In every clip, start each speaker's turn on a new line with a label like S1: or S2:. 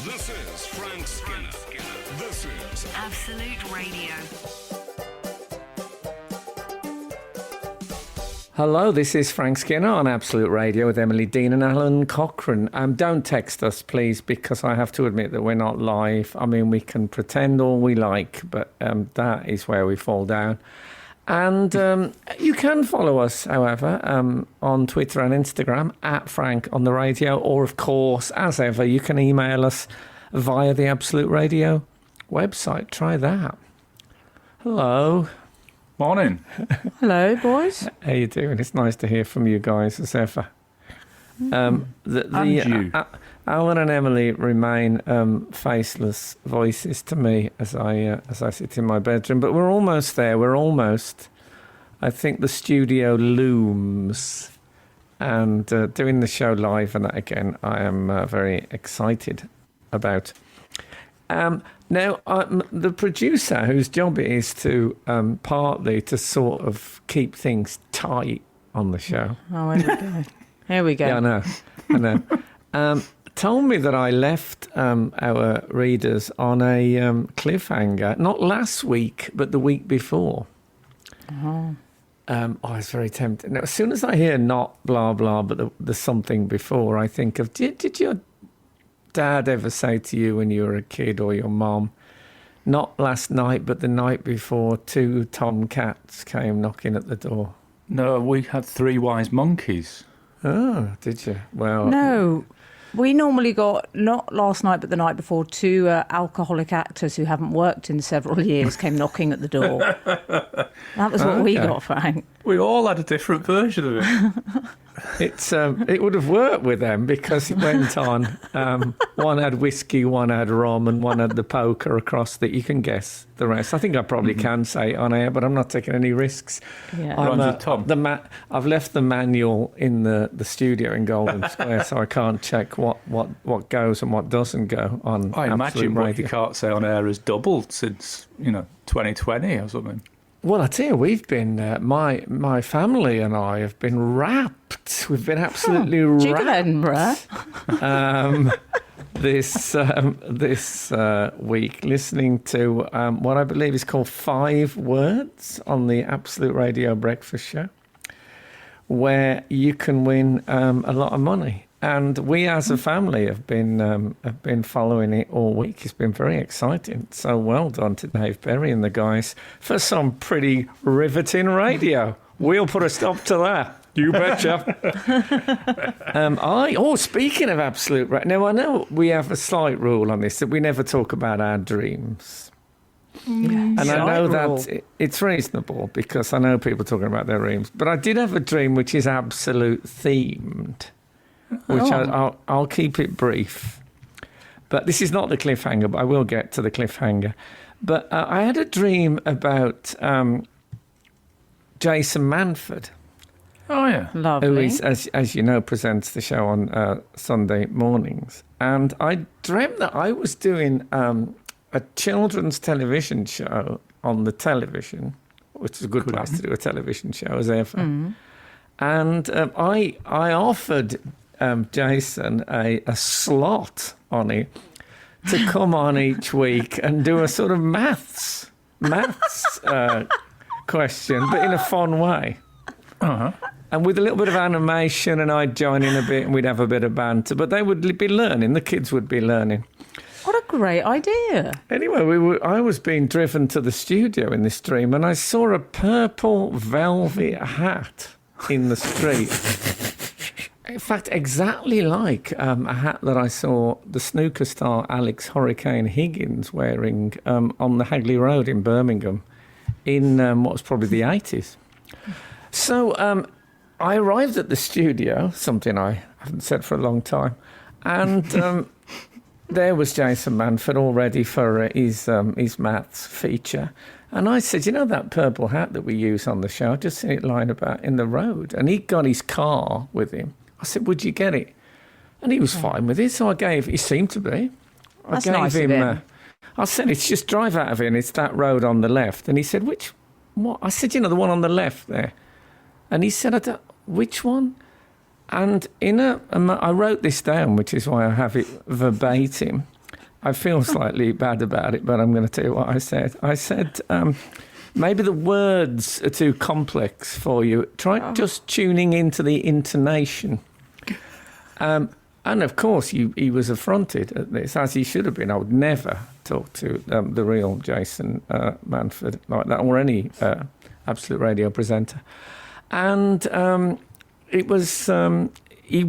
S1: This is Frank Skinner. This is
S2: Absolute Radio.
S3: Hello, this is Frank Skinner on Absolute Radio with Emily Dean and Alan Cochrane. Don't text us, please, because I have to admit that we're not live. I mean, we can pretend all we like, but that is where we fall down. And you can follow us, however, on Twitter and Instagram, at Frank on the Radio, or, of course, as ever, you can email us via the Absolute Radio website. Try that. Hello.
S4: Morning.
S5: Hello, boys.
S3: How you doing? It's nice to hear from you guys as ever.
S4: And you.
S3: Alan and Emily remain faceless voices to me as I sit in my bedroom. But we're almost there. We're almost. I think the studio looms, and doing the show live and that again, I am very excited about. Now, the producer, whose job it is to partly to sort of keep things tight on the show.
S5: Oh, here we go. Here we go.
S3: Yeah, I know. Told me that I left our readers on a cliffhanger, not last week, but the week before.
S5: Oh.
S3: I was very tempted. Now, as soon as I hear not blah, blah, but the something before, I think of, did your dad ever say to you when you were a kid, or your mom, not last night, but the night before, 2 tomcats came knocking at the door?
S4: No, we had 3 wise monkeys.
S3: Oh, did you? Well,
S5: No, we normally got, not last night, but the night before, 2 alcoholic actors who haven't worked in several years came knocking at the door. That was what we got, Frank.
S4: We all had a different version of it.
S3: it would have worked with them because it went on. One had whiskey, one had rum, and one had the poker across that. You can guess the rest. I think I probably can say it on air, but I'm not taking any risks.
S5: Yeah.
S3: I've left the manual in the studio in Golden Square, so I can't check what goes and what doesn't go on.
S4: I imagine
S3: Radio.
S4: what you can't say on air has doubled since 2020 or something.
S3: Well, I tell you, we've been my family and I have been wrapped. We've been absolutely
S5: Duke of
S3: wrapped.
S5: Edinburgh.
S3: This week, listening to what I believe is called 5 Words on the Absolute Radio Breakfast Show, where you can win a lot of money. And we, as a family, have been following it all week. It's been very exciting. So well done to Dave Berry and the guys for some pretty riveting radio. We'll put a stop to that. You betcha. Speaking of Absolute Radio, now I know we have a slight rule on this that we never talk about our dreams. And I know that it's reasonable because I know people talking about their dreams. But I did have a dream which is absolute themed, which I'll keep it brief. But this is not the cliffhanger, but I will get to the cliffhanger. But I had a dream about Jason Manford.
S4: Oh, yeah.
S5: Lovely.
S3: Who is, as you know, presents the show on Sunday mornings. And I dreamt that I was doing a children's television show on the television, which is a good place to do a television show as ever. Mm. And I offered Jason a slot on it to come on each week and do a sort of maths question, but in a fun way.
S4: Uh-huh.
S3: And with a little bit of animation, and I'd join in a bit and we'd have a bit of banter, but they would be learning, the kids would be learning.
S5: What a great idea.
S3: Anyway, I was being driven to the studio in this dream and I saw a purple velvet hat in the street. In fact, exactly like a hat that I saw the snooker star Alex Hurricane Higgins wearing on the Hagley Road in Birmingham in what was probably the 80s. So I arrived at the studio, something I haven't said for a long time, and there was Jason Manford all ready for his maths feature. And I said, that purple hat that we use on the show, I've just seen it lying about in the road. And he'd got his car with him. I said, would you get it? And he was fine with it, so he seemed to be. I gave
S5: nice him.
S3: I said, it's just drive out of here and it's that road on the left. And he said, what? I said, the one on the left there. And he said, which one? And I wrote this down, which is why I have it verbatim. I feel slightly bad about it, but I'm going to tell you what I said. I said, maybe the words are too complex for you. Try just tuning into the intonation. And of course, he was affronted at this, as he should have been. I would never talk to the real Jason Manford like that, or any Absolute Radio presenter. And it was, he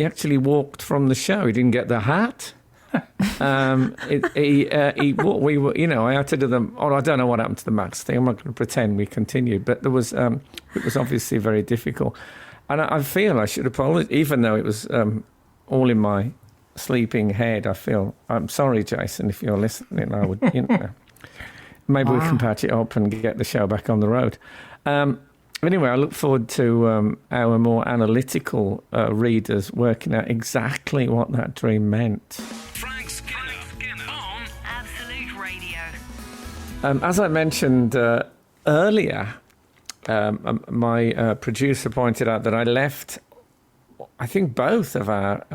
S3: actually walked from the show. He didn't get the hat. We were, I had to do them. Oh, I don't know what happened to the maths thing. I'm not going to pretend we continued, but there was, it was obviously very difficult. And I feel I should apologise, even though it was all in my sleeping head. I'm sorry, Jason, if you're listening. I would, maybe we can patch it up and get the show back on the road. Anyway, I look forward to our more analytical readers working out exactly what that dream meant.
S1: Frank Skinner on
S2: Absolute Radio.
S3: As I mentioned earlier, my producer pointed out that I left, I think, both of our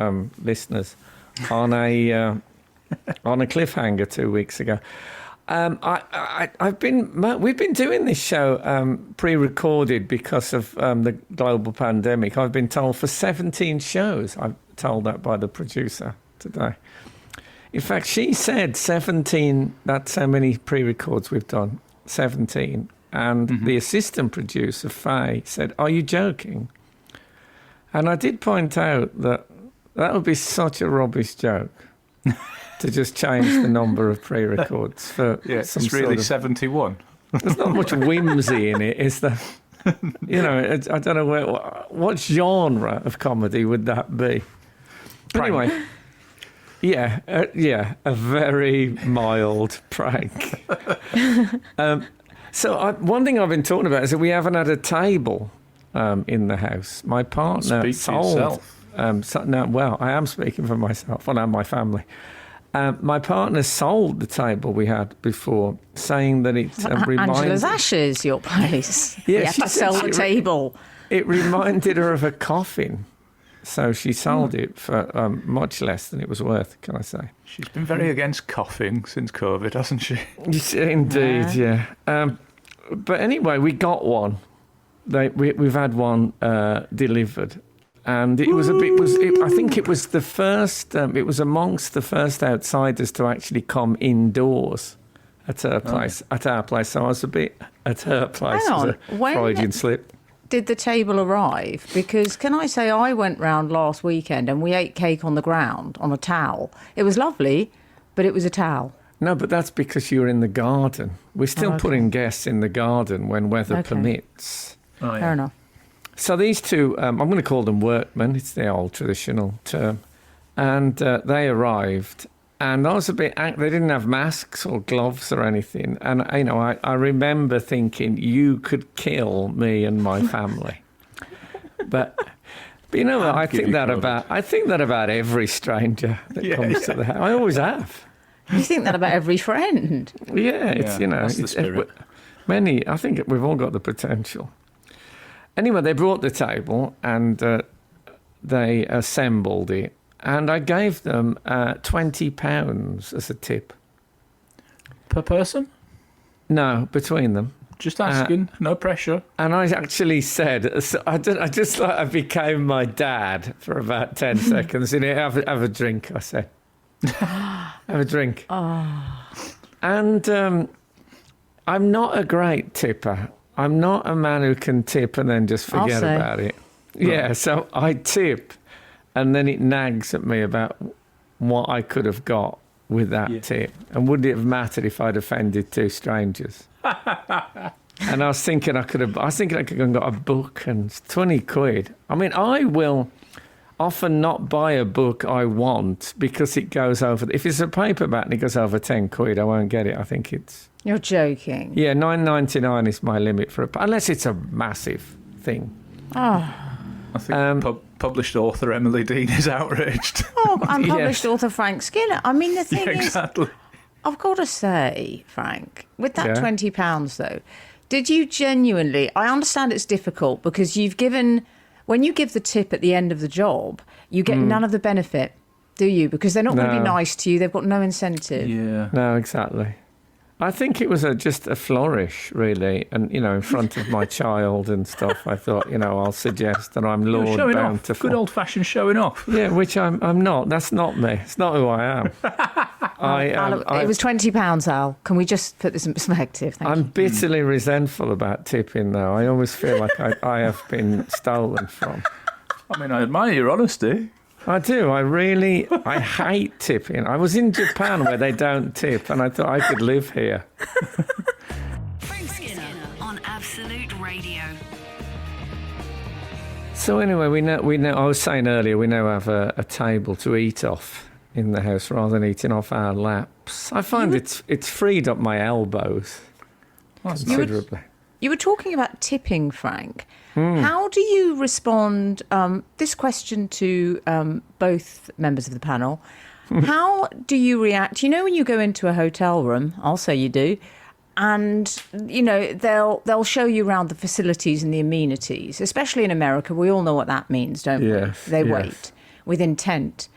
S3: listeners on a cliffhanger 2 weeks ago. We've been doing this show pre-recorded because of the global pandemic. I've been told for 17 shows. I'm told that by the producer today. In fact, she said 17. That's how many pre-records we've done. 17. And the assistant producer, Faye, said, "Are you joking?" And I did point out that would be such a rubbish joke. To just change the number of pre-records for some
S4: it's really
S3: sort of,
S4: 71.
S3: There's not much whimsy in it, is there? I don't know what genre of comedy would that be. Anyway, a very mild prank. So one thing I've been talking about is that we haven't had a table in the house. My partner
S4: Speak
S3: sold.
S4: for yourself.
S3: I am speaking for myself and my family. My partner sold the table we had before, saying that it reminded...
S5: Angela's Ashes, your place.
S3: Yeah,
S5: you have to sell the table.
S3: It reminded her of a coffin. So she sold it for much less than it was worth, can I say.
S4: She's been very against coughing since COVID, hasn't she?
S3: Indeed, yeah. But anyway, we got one. We've had one delivered. And it was I think it was the first, it was amongst the first outsiders to actually come indoors at her place, at our place. So I was a bit at her place.
S5: Hang on.
S3: As a Freudian slip.
S5: Did the table arrive? Because can I say, I went round last weekend and we ate cake on the ground on a towel. It was lovely, but it was a towel.
S3: No, but that's because you were in the garden. We're still putting guests in the garden when weather permits.
S4: Oh, yeah.
S5: Fair enough.
S3: So these two, I'm going to call them workmen. It's the old traditional term. And they arrived, and I was a bit... They didn't have masks or gloves or anything. And, I remember thinking, you could kill me and my family. but you know what? I think that about every stranger that comes to the house. I always have.
S5: You think that about every friend?
S3: Yeah,
S4: that's the spirit.
S3: I think we've all got the potential. Anyway, they brought the table and they assembled it, and I gave them £20 as a tip.
S4: Per person?
S3: No, between them.
S4: Just asking, no pressure.
S3: And I actually said, I became my dad for about 10 seconds. Have a drink, I said. Have a drink.
S5: Oh.
S3: And I'm not a great tipper. I'm not a man who can tip and then just forget about it. Yeah, so I tip, and then it nags at me about what I could have got with that tip. And would it have mattered if I'd offended two strangers? And I was thinking I could have gone and got a book and it's 20 quid. I mean, I will often not buy a book I want because it goes over... If it's a paperback and it goes over 10 quid, I won't get it. I think it's...
S5: You're joking.
S3: Yeah, $9.99 is my limit for unless it's a massive thing.
S5: Oh.
S4: I think published author Emily Dean is outraged.
S5: Oh, and published author Frank Skinner. I mean, the thing is,
S4: exactly.
S5: I've got to say, Frank, with that £20 though, did you genuinely... I understand it's difficult because you've given... When you give the tip at the end of the job, you get none of the benefit. do you? Because they're not going to be
S3: No.
S5: nice to you. They've got no incentive.
S4: Yeah.
S3: No, exactly. I think it was just a flourish, really. And, in front of my child and stuff, I thought, I'll suggest that I'm
S4: You're
S3: Lord
S4: showing off.
S3: Bountiful.
S4: Good old-fashioned showing off.
S3: Yeah, which I'm not. That's not me. It's not who I am.
S5: Al, it was £20, Al. Can we just put this in perspective? Thank
S3: I'm
S5: you.
S3: bitterly resentful about tipping, though. I always feel like I have been stolen from.
S4: I mean, I admire your honesty.
S3: I do. I hate tipping. I was in Japan where they don't tip, and I thought I could live here.
S1: Frank Skinner on Absolute Radio.
S3: So anyway, we know. I was saying earlier, we now have a table to eat off in the house rather than eating off our laps. I find it's freed up my elbows considerably.
S5: You were talking about tipping, Frank. How do you respond? This question to both members of the panel. How do you react? When you go into a hotel room, I'll say you do, and they'll show you around the facilities and the amenities. Especially in America, we all know what that means, don't
S3: Yes,
S5: we? They
S3: yes.
S5: wait with intent.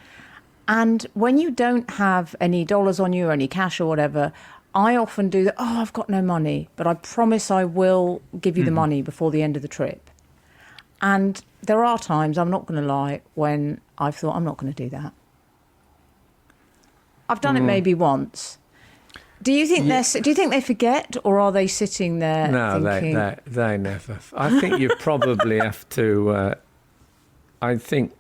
S5: And when you don't have any dollars on you or any cash or whatever, I often do that. Oh, I've got no money, but I promise I will give you the money before the end of the trip. And there are times, I'm not going to lie, when I've thought, I'm not going to do that. I've done it maybe once. Do you think they forget, or are they sitting there
S3: No,
S5: thinking...
S3: they never. I think you probably have to. I think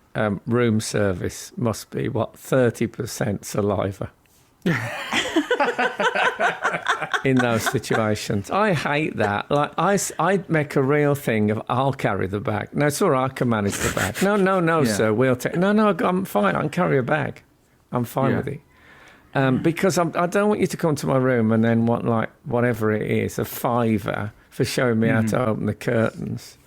S3: room service must be 30% saliva. In those situations, I hate that. Like I make a real thing of I'll carry the bag. No, it's all right. I can manage the bag. No,
S4: Yeah.
S3: sir. We'll take. No, I'm fine. I can carry a bag. I'm fine with it. Because I don't want you to come to my room and then want whatever it is, a £5 for showing me how to open the curtains.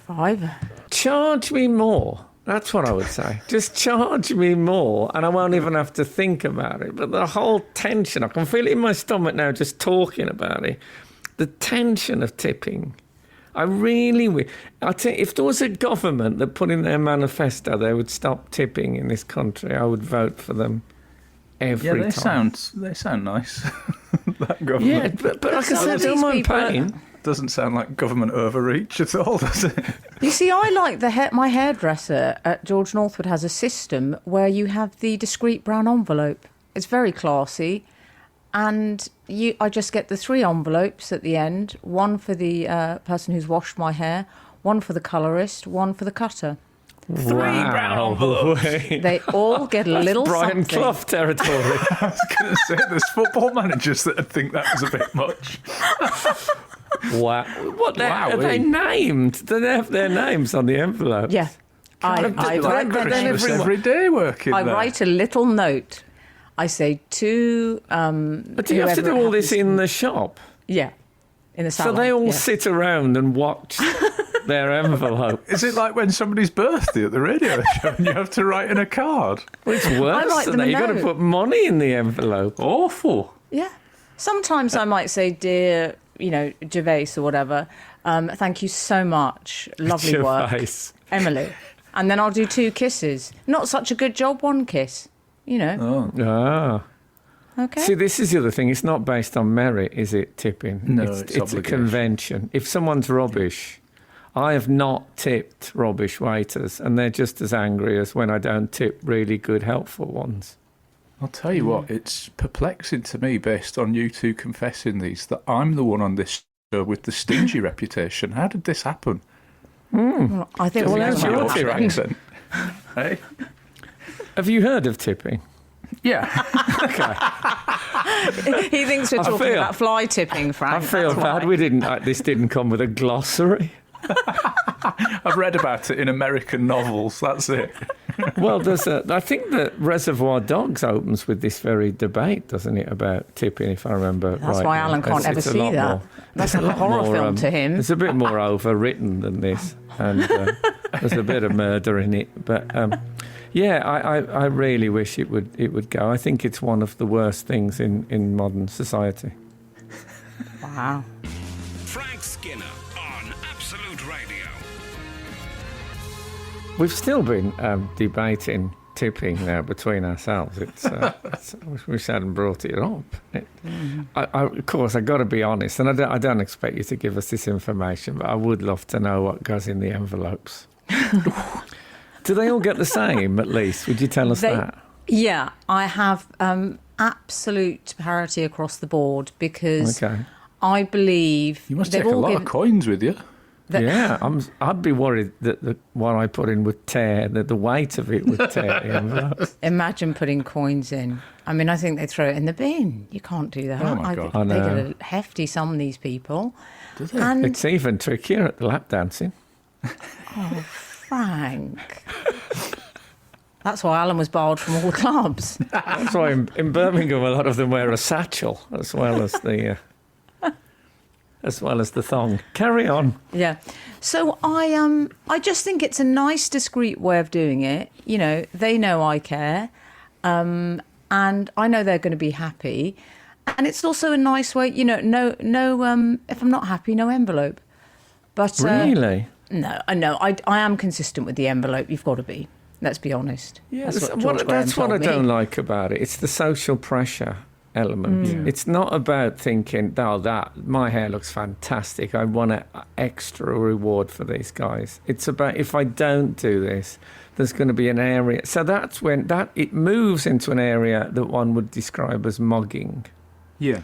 S5: £5?
S3: Charge me more. That's what I would say. Just charge me more and I won't even have to think about it. But the whole tension, I can feel it in my stomach now just talking about it. The tension of tipping. I think if there was a government that put in their manifesto they would stop tipping in this country, I would vote for them every time.
S4: They sound nice. That government.
S3: Yeah, but like I
S5: Some
S3: said,
S5: of
S3: don't
S5: these
S3: mind
S5: people
S3: paying.
S4: Doesn't sound like government overreach at all, does it?
S5: You see, I like my hairdresser at George Northwood has a system where you have the discreet brown envelope. It's very classy. And I just get the 3 envelopes at the end, one for the person who's washed my hair, one for the colourist, one for the cutter.
S4: 3 brown envelopes.
S5: They all get a little
S3: Brian
S5: something.
S3: Clough territory.
S4: I was going to say, there's football managers that would think that was a bit much.
S3: Wow. Are they named? Do they have their names on the envelope?
S5: Yeah. I
S3: like
S5: write them
S3: Christmas
S5: in.
S4: Every day working
S5: I
S4: there.
S5: write a little note. I say to
S3: But do you have to do all this in the shop?
S5: Yeah, in the salon.
S3: So they all
S5: yeah.
S3: sit around and watch their envelope.
S4: Is it like when somebody's birthday at the radio show and you have to write in a card?
S3: Well, it's
S5: I
S3: worse
S5: write
S3: than
S5: them
S3: that.
S5: a
S3: You've got to
S5: note.
S3: put money in the envelope.
S4: Awful.
S5: Yeah. Sometimes I might say, dear, Gervais or whatever, thank you so much. Lovely work.
S3: Gervais.
S5: Emily. And then I'll do 2 kisses. Not such a good job, 1 kiss.
S4: Oh.
S3: Ah.
S5: Okay.
S3: See, this is the other thing. It's not based on merit, is it, tipping?
S4: No,
S3: it's
S4: it's
S3: a
S4: obligation.
S3: convention. If someone's rubbish, I have not tipped rubbish waiters, and they're just as angry as when I don't tip really good, helpful ones.
S4: I'll tell you what, it's perplexing to me, based on you two confessing these, that I'm the one on this show with the stingy reputation. How did this happen?
S5: Well, I think
S3: Well,
S5: we
S3: that's
S5: know
S3: your
S5: what
S3: tip.
S5: happened.
S4: accent. Hey?
S3: Have you heard of tipping?
S4: Yeah.
S5: He thinks we're talking about fly tipping, Frank.
S3: I feel
S5: that's
S3: bad.
S5: why.
S3: This didn't come with a glossary.
S4: I've read about it in American novels, that's it.
S3: Well, I think that Reservoir Dogs opens with this very debate, doesn't it, about tipping, if I remember right.
S5: That's why Alan can't ever
S3: It's a
S5: see
S3: lot
S5: that.
S3: more-
S5: That's a horror
S3: more,
S5: film to him.
S3: It's a bit more overwritten than this, and there's a bit of murder in it. But yeah, I really wish it would go. I think it's one of the worst things in modern society.
S5: Wow.
S1: Frank Skinner on Absolute Radio.
S3: We've still been debating tipping now between ourselves. I wish I hadn't brought it up. Of course, I've got to be honest, and I don't expect you to give us this information, but I would love to know what goes in the envelopes. Do they all get the same, at least? Would you tell us that?
S5: Yeah, I have absolute parity across the board because I believe...
S4: You must take a lot of coins with you.
S3: I'd be worried that what I put in would tear, that the weight of it would tear the envelopes.
S5: Imagine putting coins in. I mean, I think they throw it in the bin. You can't do that.
S4: Oh, my God.
S5: They get a hefty sum, these people.
S4: Do they?
S5: And
S3: it's even trickier at the lap dancing.
S5: Oh, Frank. That's why Alan was barred from all clubs.
S3: That's why in Birmingham a lot of them wear a satchel as well as the thong. Carry on.
S5: Yeah. So I just think it's a nice, discreet way of doing it. You know, they know I care, and I know they're going to be happy, and it's also a nice way. You know, no. If I'm not happy, no envelope. But
S3: really,
S5: no. I am consistent with the envelope. You've got to be. Let's be honest.
S3: Yeah,
S5: that's
S3: what I don't like about it. It's the social pressure element. It's not about thinking, that my hair looks fantastic, I want an extra reward for these guys. It's about, if I don't do this, there's going to be an area. So that's when it moves into an area that one would describe as mugging.
S4: Yeah.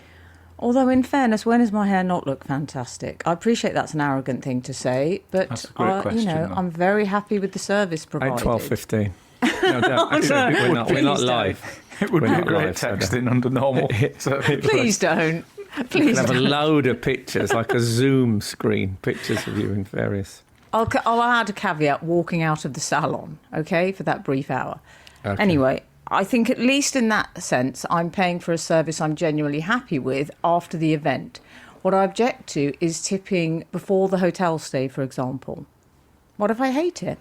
S5: Although, in fairness, when does my hair not look fantastic? I appreciate that's an arrogant thing to say, but
S4: that's a great question,
S5: I'm very happy with the service provided.
S3: 12:15. No, don't. Actually, we're not live.
S4: It would be a great texting under normal.
S5: Please don't. Please
S3: You can have a
S5: don't.
S3: load of pictures, like a Zoom screen, pictures of you in various...
S5: I'll add a caveat, walking out of the salon, okay, for that brief hour.
S3: Okay.
S5: Anyway, I think at least in that sense, I'm paying for a service I'm genuinely happy with after the event. What I object to is tipping before the hotel stay, for example. What if I hate it?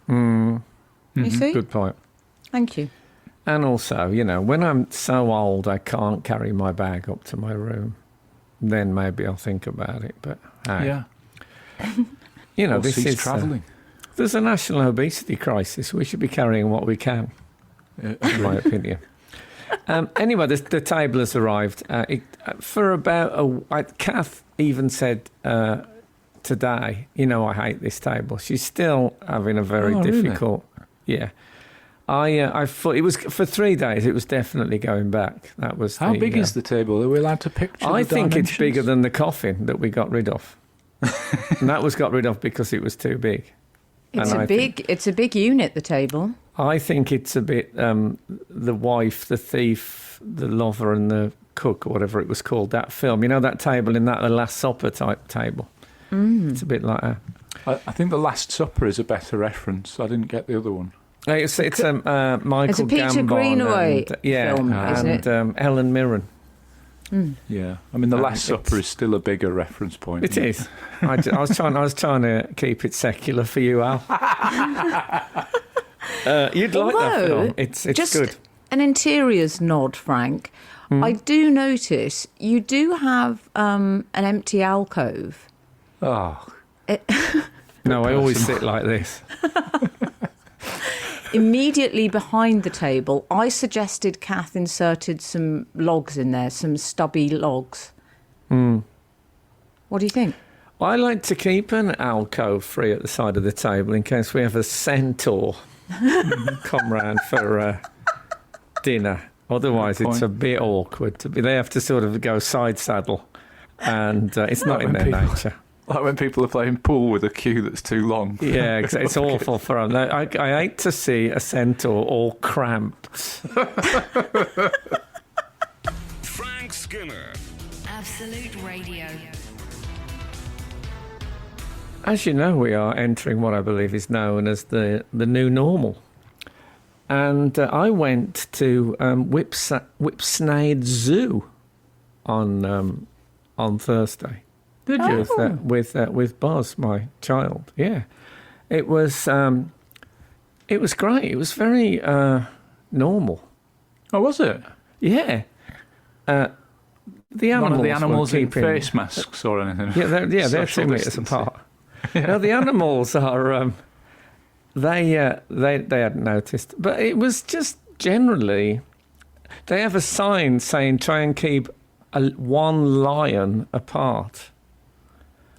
S5: You see?
S3: Good point.
S5: Thank you.
S3: And also, you know, when I'm so old I can't carry my bag up to my room, then maybe I'll think about it. But hey,
S4: Yeah.
S3: you know,
S4: Or
S3: this
S4: cease
S3: is
S4: travelling.
S3: There's a national obesity crisis. We should be carrying what we can, in my opinion. Anyway, the table has arrived. For about Kath even said today, you know, I hate this table. She's still having a very difficult... Really? Yeah. I thought it was for 3 days. It was definitely going back. That was
S4: how big is the table? Are we allowed to picture?
S3: I think
S4: dimensions?
S3: it's bigger than the coffin that we got rid of. And that was got rid of because it was too big.
S5: It's a big unit, the table.
S3: I think it's a bit the wife, the thief, the lover, and the cook, or whatever it was called. That film, you know, that table in that The Last Supper type table. It's a bit like that.
S4: I think The Last Supper is a better reference. I didn't get the other one.
S3: It's Michael
S5: It's a Peter
S3: Gambon
S5: Greenaway
S3: and,
S5: film, isn't it?
S3: Helen Mirren.
S4: Yeah, I mean, The Last Supper is still a bigger reference point.
S3: It is. I was trying to keep it secular for you, Al. You'd like that film. It's
S5: just
S3: good.
S5: An interiors nod, Frank. I do notice you do have an empty alcove.
S4: Oh,
S3: No, I always sit like this.
S5: Immediately behind the table, I suggested Kath inserted some logs in there, some stubby logs. What do you think?
S3: I like to keep an alcove free at the side of the table in case we have a centaur come round for dinner. Otherwise, it's a bit awkward. They have to sort of go side saddle, and it's not in their nature.
S4: Like when people are playing pool with a queue that's too long.
S3: Yeah, it's awful for them. I hate to see a centaur all cramped.
S1: Frank Skinner. Absolute Radio.
S3: As you know, we are entering what I believe is known as the new normal. And I went to Whipsnade Zoo on Thursday.
S4: Did you?
S3: With Buzz, my child. Yeah, it was great. It was very normal.
S4: Oh, was it?
S3: Yeah. The animals.
S4: None of the animals in
S3: keeping
S4: face masks or anything.
S3: Yeah, they're 2
S4: Social
S3: meters
S4: distancing.
S3: apart. No, the animals are they hadn't noticed, but it was just generally they have a sign saying try and keep one lion apart.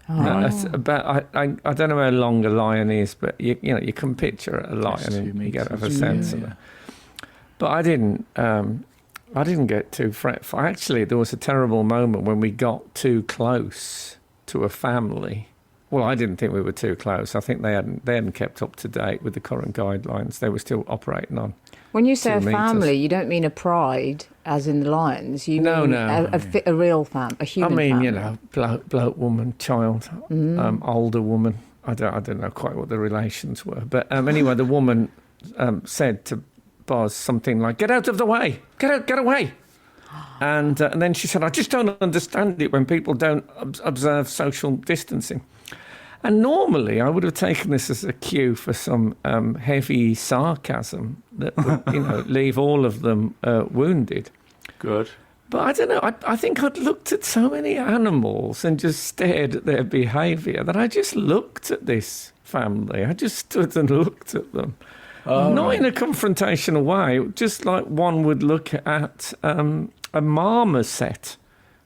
S3: It's about I don't know how long a lion is, but you know you can picture a lion and you get a sense of it. But I didn't get too fretful. Actually, there was a terrible moment when we got too close to a family. Well, I didn't think we were too close. I think they hadn't kept up to date with the current guidelines. They were still operating on.
S5: When you say
S3: 2
S5: a
S3: meters.
S5: family, you don't mean a pride, as in the lions. You mean a real a human family.
S3: I mean, you know, bloke, woman, child, older woman. I don't know quite what the relations were. But anyway, the woman said to Boz something like, "Get out of the way! Get away!" And then she said, "I just don't understand it when people don't observe social distancing." And normally I would have taken this as a cue for some heavy sarcasm that would, you know, leave all of them wounded.
S4: Good.
S3: But I don't know, I think I'd looked at so many animals and just stared at their behaviour that I just looked at this family. I just stood and looked at them. Not in a confrontational way, just like one would look at a marmoset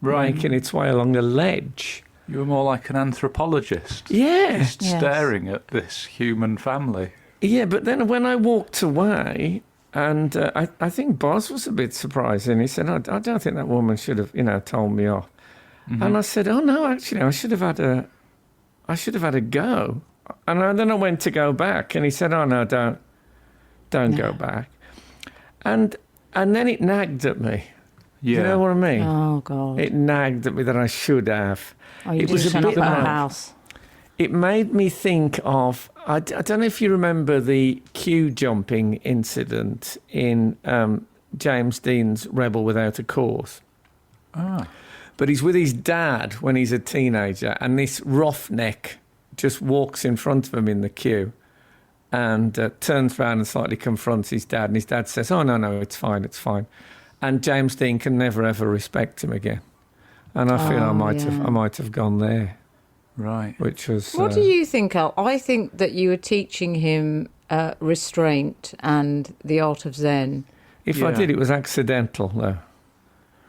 S3: making its way along a ledge.
S4: You were more like an anthropologist.
S3: Yeah.
S4: Just staring at this human family.
S3: Yeah, but then when I walked away, and I think Boz was a bit surprised, and he said, I don't think that woman should have, you know, told me off. Mm-hmm. And I said, oh, no, actually, I should have had a go. And then I went to go back, and he said, oh, no, don't go back. And then it nagged at me. Yeah. You know what I mean?
S5: Oh, God.
S3: It nagged at me that I should have.
S5: Oh, you didn't turn up at her house.
S3: It made me think of, I don't know if you remember the queue jumping incident in James Dean's Rebel Without a Cause.
S4: Ah.
S3: But he's with his dad when he's a teenager, and this roughneck just walks in front of him in the queue and turns around and slightly confronts his dad, and his dad says, oh, no, it's fine. And James Dean can never, ever respect him again. And I feel I might have gone there.
S4: Right.
S3: Which was...
S5: What do you think, Al? I think that you were teaching him restraint and the art of Zen.
S3: If I did, it was accidental, though.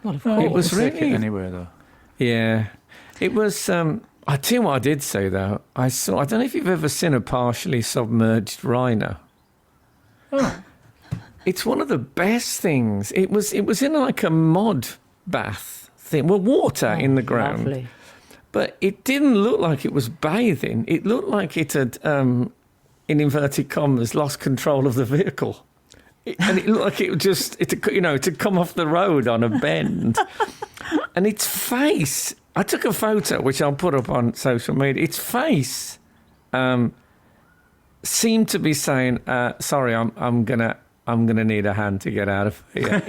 S5: Well, of course.
S3: It was
S4: really...
S3: really...
S4: anywhere, though.
S3: Yeah. It was... I tell you what I did say, though. I don't know if you've ever seen a partially submerged rhino.
S4: Oh.
S3: It's one of the best things. It was in like a mud bath thing. Well, water in the ground.
S5: Lovely.
S3: But it didn't look like it was bathing. It looked like it had, in inverted commas, lost control of the vehicle. And it looked like it had come off the road on a bend. And its face, I took a photo, which I'll put up on social media. Its face seemed to be saying, sorry, I'm gonna need a hand to get out of here.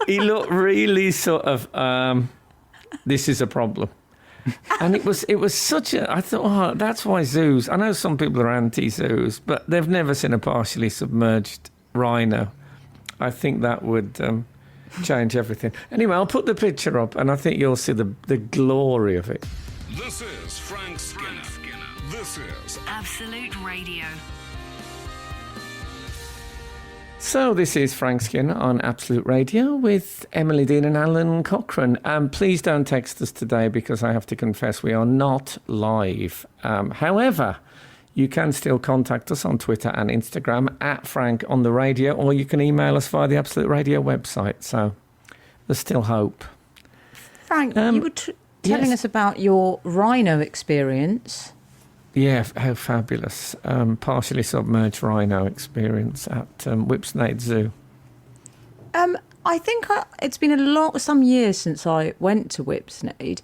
S3: He looked really sort of, this is a problem. And it was such a, I thought, oh, that's why zoos, I know some people are anti-zoos, but they've never seen a partially submerged rhino. I think that would change everything. Anyway, I'll put the picture up and I think you'll see the glory of it.
S1: This is Frank Skinner. This is
S2: Absolute Radio.
S3: So this is Frank Skinner on Absolute Radio with Emily Dean and Alan Cochrane. Please don't text us today because I have to confess we are not live. However, you can still contact us on Twitter and Instagram at Frank on the Radio, or you can email us via the Absolute Radio website. So there's still hope.
S5: Frank, you were telling us about your rhino experience.
S3: Yeah, how fabulous. Partially submerged rhino experience at Whipsnade Zoo.
S5: I think it's been some years since I went to Whipsnade.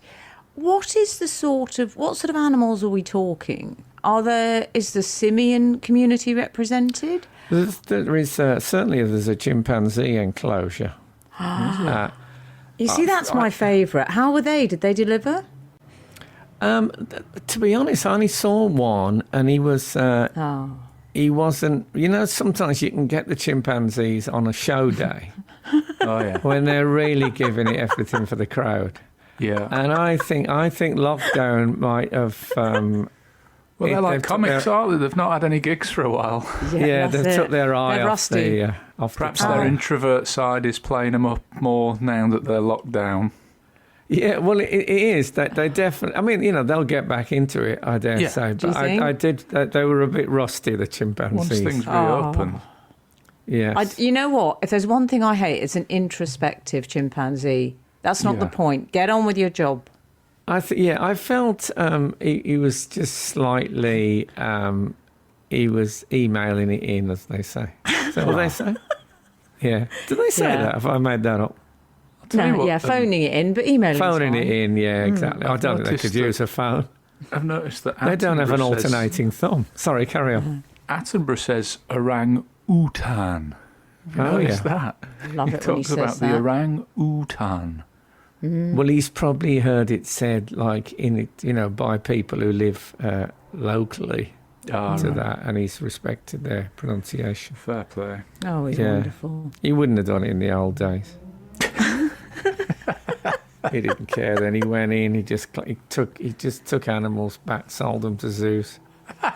S5: What sort of animals are we talking? Is the simian community represented?
S3: There is certainly there's a chimpanzee enclosure.
S5: You see, that's my favourite. How were they? Did they deliver?
S3: To be honest, I only saw one, and he was. He wasn't. You know, sometimes you can get the chimpanzees on a show day.
S4: Oh yeah.
S3: When they're really giving it everything for the crowd.
S4: Yeah.
S3: And I think lockdown might have
S4: Well, they're like
S3: they've took
S4: comics, aren't they? They've not had any gigs for a while.
S3: Yeah,
S5: that's
S3: they've
S5: it.
S3: took their eye
S5: They're
S3: off
S5: rusty.
S3: off
S4: Perhaps
S3: the
S4: their
S3: play.
S4: introvert side is playing them up more now that they're locked down.
S3: Yeah, well, it is. They definitely... I mean, they'll get back into it, I dare
S4: Yeah.
S3: say.
S5: Do you
S3: But
S5: think?
S3: I did... They were a bit rusty, the
S4: Once
S3: chimpanzees.
S4: things reopen.
S3: Yes.
S5: You know what? If there's one thing I hate, it's an introspective chimpanzee. That's not the
S4: Yeah.
S5: point. Get on with your job.
S3: I felt he was just slightly... he was emailing it in, as they say. Is that what they say? Yeah. Did they say
S5: Yeah.
S3: that? Have I made that up?
S4: Tell you
S5: No,
S4: what,
S5: phoning it in, but emailing
S3: Phoning
S5: is
S3: it
S5: fine.
S3: in, yeah, exactly. I
S4: I've
S3: don't think they
S4: noticed
S3: could
S4: that-
S3: use a phone.
S4: I've noticed that
S3: They don't have an
S4: Attenborough says-
S3: alternating thumb. Sorry, carry on.
S4: Attenborough says orang-utan. Have you
S3: Oh,
S4: noticed
S3: yeah.
S4: that?
S5: Love
S4: He
S5: it when he
S4: talks
S5: says
S4: about the
S5: that.
S4: orang-utan.
S3: Well, he's probably heard it said, like, by people who live locally to that, and he's respected their pronunciation.
S4: Fair play.
S5: Oh, he's
S3: Yeah.
S5: wonderful.
S3: He wouldn't have done it in the old days. He didn't care. Then he went in. He just took animals back, sold them to zoos.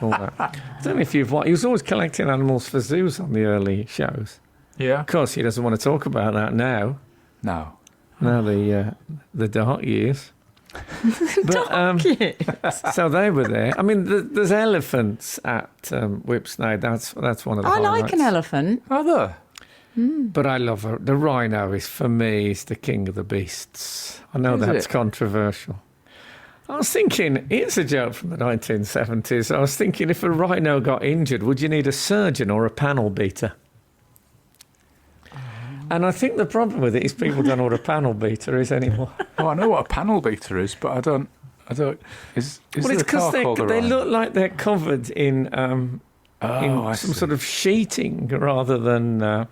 S3: All that. I don't know if you've watched. He was always collecting animals for zoos on the early shows.
S4: Yeah?
S3: Of course, he doesn't want to talk about that now.
S4: No.
S3: Now the dark years. But, so they were there. I mean, there's elephants at Whipsnade. That's one of the
S5: I
S3: highlights.
S5: like an elephant.
S4: Are there?
S3: But I love her. The rhino is, for me, is the king of the beasts. I know
S4: Is
S3: that's
S4: it?
S3: controversial. I was thinking, here's a joke from the 1970s. I was thinking, if a rhino got injured, would you need a surgeon or a panel beater? And I think the problem with it is people don't know what a panel beater is anymore.
S4: Oh, I know what a panel beater is, but I don't. Is
S3: Well,
S4: there
S3: it's
S4: a car
S3: because
S4: called a
S3: they
S4: rhino?
S3: look like they're covered in
S4: I
S3: some
S4: see.
S3: sort of sheeting rather than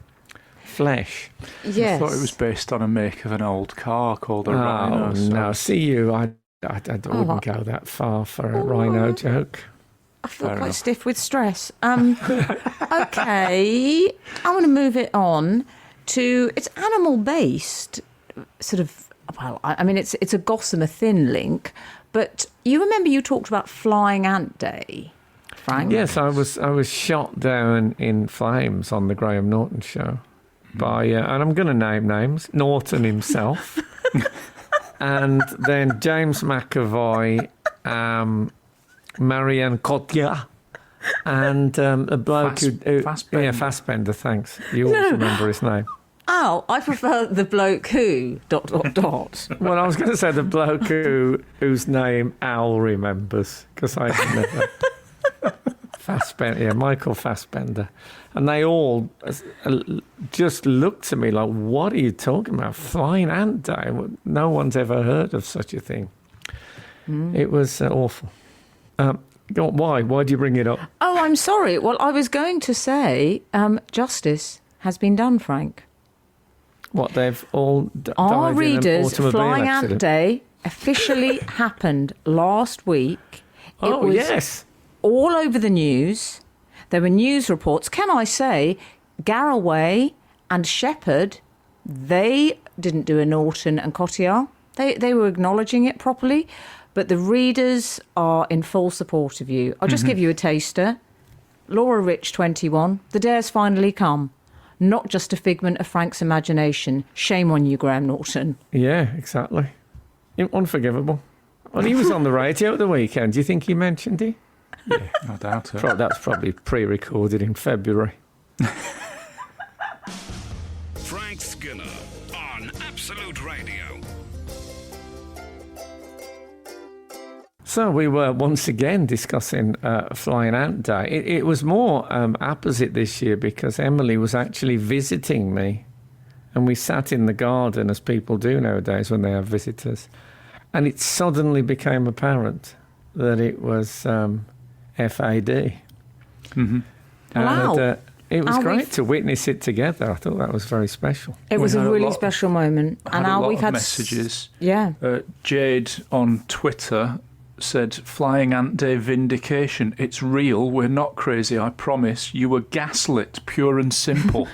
S3: flesh.
S5: Yes.
S4: I thought it was based on a make of an old car called a rhino.
S3: Oh,
S4: so-
S3: no. See you. I wouldn't go that far for a rhino joke.
S5: I feel
S4: Fair
S5: quite
S4: enough.
S5: stiff with stress. Okay, I want to move it on to it's animal-based, sort of. Well, I mean, it's a gossamer thin link, but you remember you talked about Flying Ant Day, Frank?
S3: Yes, I was shot down in flames on the Graham Norton show by, and I'm going to name names, Norton himself, and then James McAvoy, Marianne Cotillard, and a bloke
S4: Fassbender.
S3: yeah, Fassbender, thanks. You always remember his name.
S5: Oh, I prefer the bloke who ...
S3: Well, I was going to say the bloke whose name Al remembers, because I never... Fassbender, yeah, Michael Fassbender. And they all just looked at me like, what are you talking about? Flying Ant Day? No one's ever heard of such a thing. It was awful. Go on, why? Why do you bring it up?
S5: Oh, I'm sorry. Well, I was going to say justice has been done, Frank.
S3: What, they've all died
S5: Our
S3: in an
S5: readers'
S3: automobile
S5: Flying
S3: accident?
S5: Ant Day officially happened last week.
S3: Oh,
S5: it was
S3: yes.
S5: all over the news. There were news reports. Can I say, Garraway and Shepherd, they didn't do a Norton and Cotillard. They were acknowledging it properly. But the readers are in full support of you. I'll just give you a taster. Laura Rich, 21. The day has finally come. Not just a figment of Frank's imagination. Shame on you, Graham Norton.
S3: Yeah, exactly. Unforgivable. Well, he was on the radio at the weekend. Do you think he mentioned it?
S4: Yeah, no doubt.
S3: That's probably pre-recorded in February.
S1: Frank Skinner on Absolute Radio.
S3: So we were once again discussing Flying Ant Day. It was more opposite this year because Emily was actually visiting me, and we sat in the garden as people do nowadays when they have visitors, and it suddenly became apparent that it was FAD.
S4: Mm-hmm.
S5: Wow.
S3: And, it was
S5: Are we
S3: great
S5: f-
S3: to witness it together. I thought that was very special.
S5: It was
S4: We
S5: a
S4: had a
S5: really
S4: lot-
S5: special moment.
S4: Had a lot of messages.
S5: Yeah.
S4: Jade on Twitter said, "Flying Ant Day vindication. It's real. We're not crazy, I promise. You were gaslit, pure and simple."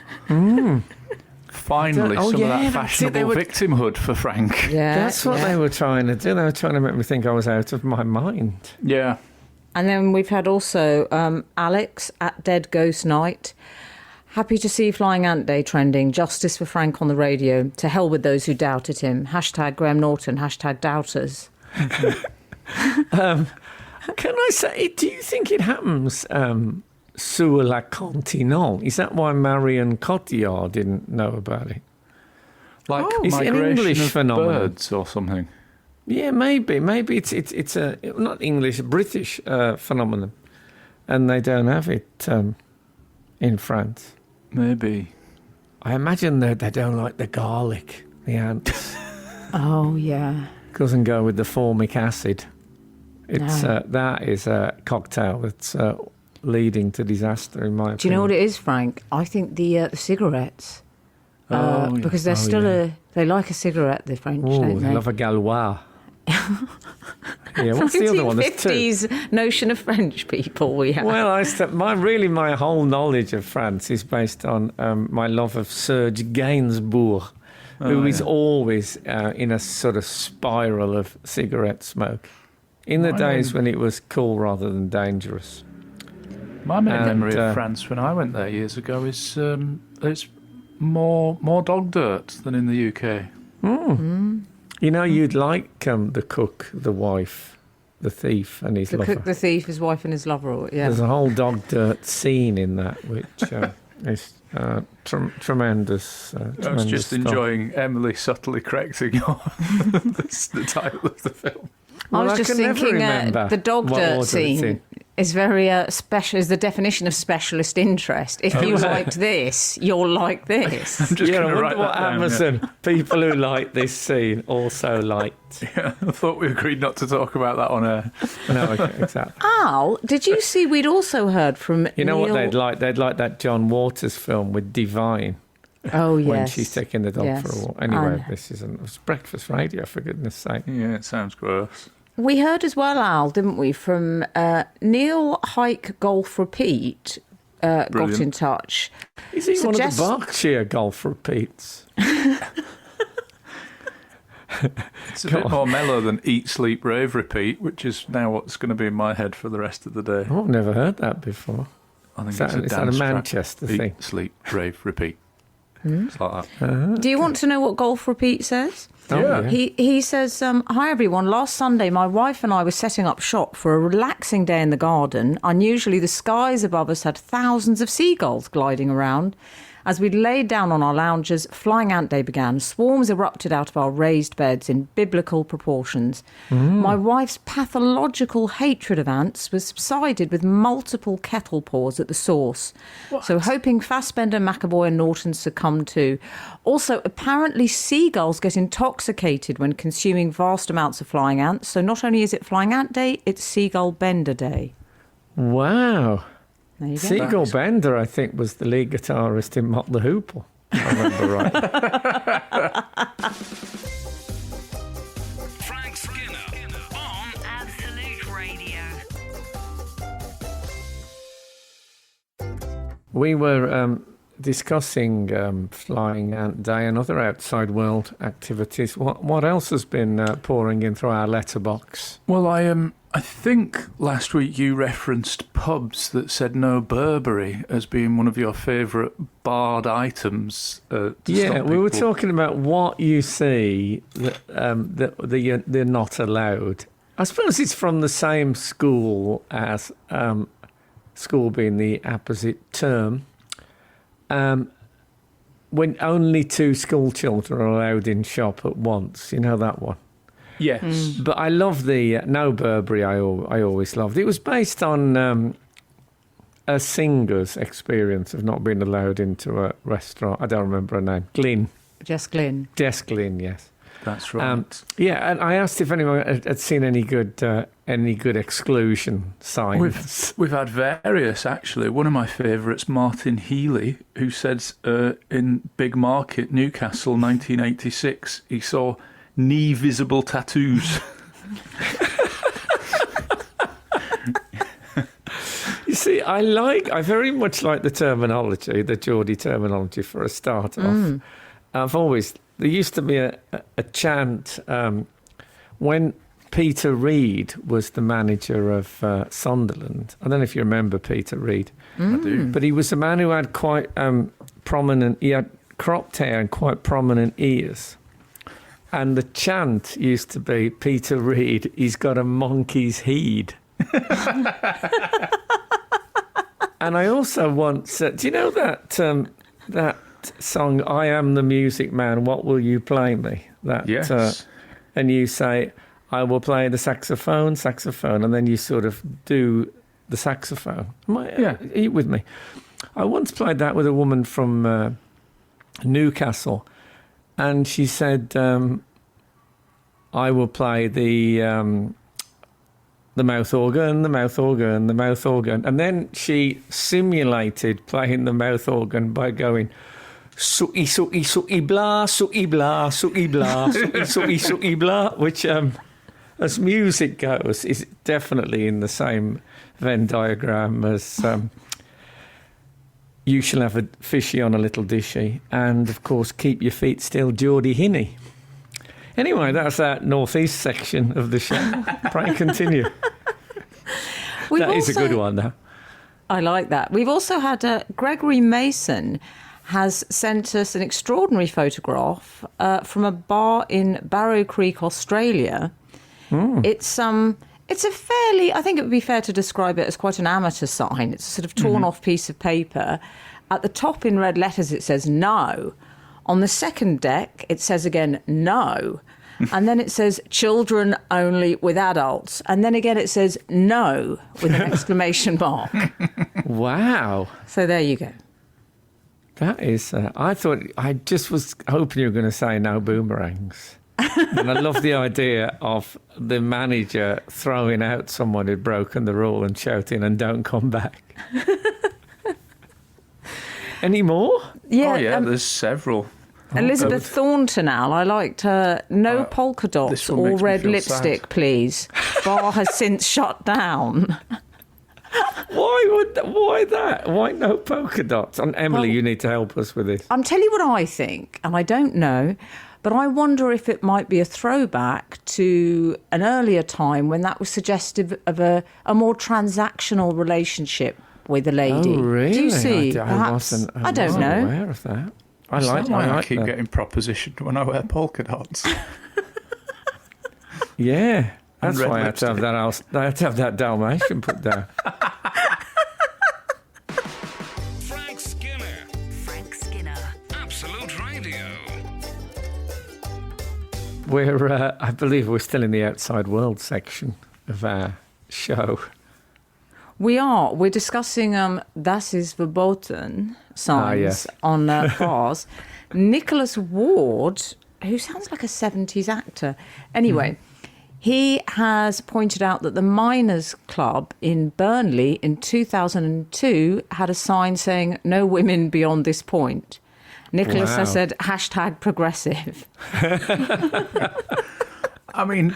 S4: Finally,
S3: Oh,
S4: some
S3: yeah,
S4: of that
S3: that's it.
S4: fashionable
S3: They were-
S4: victimhood for Frank.
S5: Yeah.
S3: That's what they were trying to do. They were trying to make me think I was out of my mind.
S4: Yeah.
S5: And then we've had also Alex at Dead Ghost Night. Happy to see Flying Ant Day trending. Justice for Frank on the radio. To hell with those who doubted him. Hashtag Graham Norton. Hashtag doubters.
S3: Can I say, do you think it happens sur la continent? Is that why Marion Cotillard didn't know about it?
S4: Like
S3: Is it an
S4: migration
S3: English
S4: of
S3: phenomenon?
S4: birds or something.
S3: Yeah, maybe. Maybe it's a not English, British phenomenon, and they don't have it in France.
S4: Maybe.
S3: I imagine that they don't like the garlic, the ants.
S5: Oh, yeah.
S3: Doesn't go with the formic acid. It's
S5: No.
S3: that is a cocktail that's leading to disaster, in my opinion.
S5: Do you know what it is, Frank? I think the cigarettes.
S4: Yeah.
S5: Because they're they like a cigarette, the French,
S3: Oh,
S5: don't
S3: they
S5: they?
S3: love a Gaulois. Yeah, what's the other one? There's two.
S5: 1950s notion of French people we have.
S3: Well, my whole knowledge of France is based on my love of Serge Gainsbourg, who is always in a sort of spiral of cigarette smoke. In the days when it was cool rather than dangerous.
S4: My main memory of France when I went there years ago is it's more dog dirt than in the UK.
S3: You know, you'd like the cook, the wife, the thief, and his
S5: The
S3: lover.
S5: cook, the thief, his wife and his lover. Yeah.
S3: There's a whole dog dirt scene in that, which is tremendous.
S4: I was just
S3: stuff.
S4: enjoying Emily subtly correcting the title of the film.
S5: I was
S3: Well,
S5: just
S3: can never
S5: thinking
S3: remember
S5: the dog
S3: what
S5: dirt
S3: order it's
S5: scene
S3: in.
S5: is very special, is the definition of specialist interest. If you liked this, you'll like this.
S4: I'm just
S3: Yeah, I
S4: going to
S3: wonder
S4: write
S3: what
S4: that down.
S3: Amazon people who like this scene also liked.
S4: Yeah. I thought we agreed not to talk about that on air.
S3: No, okay, exactly.
S5: Al, did you see we'd also heard from
S3: You know what
S5: Neil...
S3: they'd like? They'd like that John Waters film with Divine
S5: Oh, yes.
S3: when she's taking the dog for a walk. Anyway,
S5: And
S3: this isn't. It's breakfast radio, for goodness sake.
S4: Yeah, it sounds gross.
S5: we heard as well, Al, didn't we, from Neil Hike Golf Repeat got
S4: Brilliant.
S5: in touch.
S3: Is he one of
S5: Suggest-
S3: the Berkshire golf repeats?
S4: It's a bit more mellow than Eat, Sleep, Rave, Repeat, which is now what's going to be in my head for the rest of the day.
S3: Oh, I've never heard that before.
S4: I think
S3: Is that-
S4: it's a
S3: is that a
S4: dance track.
S3: Manchester
S4: Eat,
S3: thing?
S4: Sleep, Rave, Repeat. It's like that.
S5: Do you want to know what Golf Repeat says?
S3: Oh,
S4: Yeah.
S5: He says, hi everyone, last Sunday my wife and I were setting up shop for a relaxing day in the garden. Unusually the skies above us had thousands of seagulls gliding around. As we laid down on our loungers, Flying Ant Day began. Swarms erupted out of our raised beds in biblical proportions. My wife's pathological hatred of ants was subsided with multiple kettle pours at the source. So hoping Fassbender, McAvoy and Norton succumb too. Also, apparently seagulls get intoxicated when consuming vast amounts of flying ants. So not only is it Flying Ant Day, it's Seagull Bender Day.
S3: Wow.
S5: There you go.
S3: Seagull Bender, I think, was the lead guitarist in Mott the Hoople. I remember right.
S1: Frank Skinner on
S2: Absolute Radio.
S3: We were discussing Flying Ant Day and other outside world activities. What else has been pouring in through our letterbox?
S4: Well, I think last week you referenced pubs that said no Burberry as being one of your favourite barred items. To
S3: Yeah,
S4: stop
S3: we were
S4: people.
S3: talking about what you see that they're not allowed. I suppose it's from the same school as school being the opposite term. When only 2 school children are allowed in shop at once, you know that one.
S4: Yes.
S3: But I love the No Burberry. I always loved. It was based on a singer's experience of not being allowed into a restaurant. I don't remember her name. Glyn.
S5: Jess Glynn.
S3: Jess Glynn, yes.
S4: That's right.
S3: Yeah, and I asked if anyone had seen any good exclusion signs.
S4: We've had various, actually. One of my favourites, Martin Healy, who says in Big Market, Newcastle, 1986, he saw knee-visible tattoos.
S3: You see, I very much like the terminology, the Geordie terminology for a start off. There used to be a chant when Peter Reid was the manager of Sunderland. I don't know if you remember Peter Reid.
S4: I do.
S3: But he was a man who had quite prominent, he had cropped hair and quite prominent ears. And the chant used to be, Peter Reid, he's got a monkey's heed. And I also once, do you know that song, I Am the Music Man, What Will You Play Me?
S4: Yes.
S3: And you say, I will play the saxophone, and then you sort of do the saxophone. Are you with me? I once played that with a woman from Newcastle, and she said, I will play the mouth organ, and then she simulated playing the mouth organ by going, sooty, sooty, sooty, blah, sooty, blah, sooty, blah, sooty, sooty, sooty, blah, which, as music goes, is definitely in the same Venn diagram as You Shall Have a Fishy on a Little Dishy, and, of course, Keep Your Feet Still, Geordie Hinney. Anyway, that's that northeast section of the show. Pray continue. That is a good one, though.
S5: I like that. We've also had Gregory Mason has sent us an extraordinary photograph from a bar in Barrow Creek, Australia. It's a fairly, I think it would be fair to describe it as quite an amateur sign. It's a sort of torn off piece of paper. At the top in red letters it says no. On the second deck it says again no. And then it says children only with adults. And then again it says no with an exclamation mark.
S3: Wow.
S5: So there you go.
S3: That is, I just was hoping you were going to say no boomerangs. And I love the idea of the manager throwing out someone who'd broken the rule and shouting, and don't come back. Any more?
S5: Yeah,
S4: there's several.
S5: Elizabeth Thornton, Al, I liked her. No polka dots or red lipstick, sad. Please. Bar has since shut down.
S3: Why that? Why no polka dots? And Emily, you need to help us with this.
S5: I'm telling you what I think, and I don't know, but I wonder if it might be a throwback to an earlier time when that was suggestive of a more transactional relationship with a lady.
S3: Oh, really?
S5: Do you see?
S3: I wasn't aware of that. I
S4: keep
S3: that.
S4: getting propositioned when I wear polka dots.
S3: Yeah. That's
S4: red
S3: why I had to have that house. I had to have that Dalmatian put down.
S1: Frank Skinner. Absolute Radio.
S3: I believe we're still in the outside world section of our show.
S5: We are. We're discussing Das ist verboten signs on bars. Nicholas Ward, who sounds like a 70s actor. Anyway, he has pointed out that the Miners Club in Burnley in 2002 had a sign saying no women beyond this point. Nicholas has said #progressive.
S4: I mean,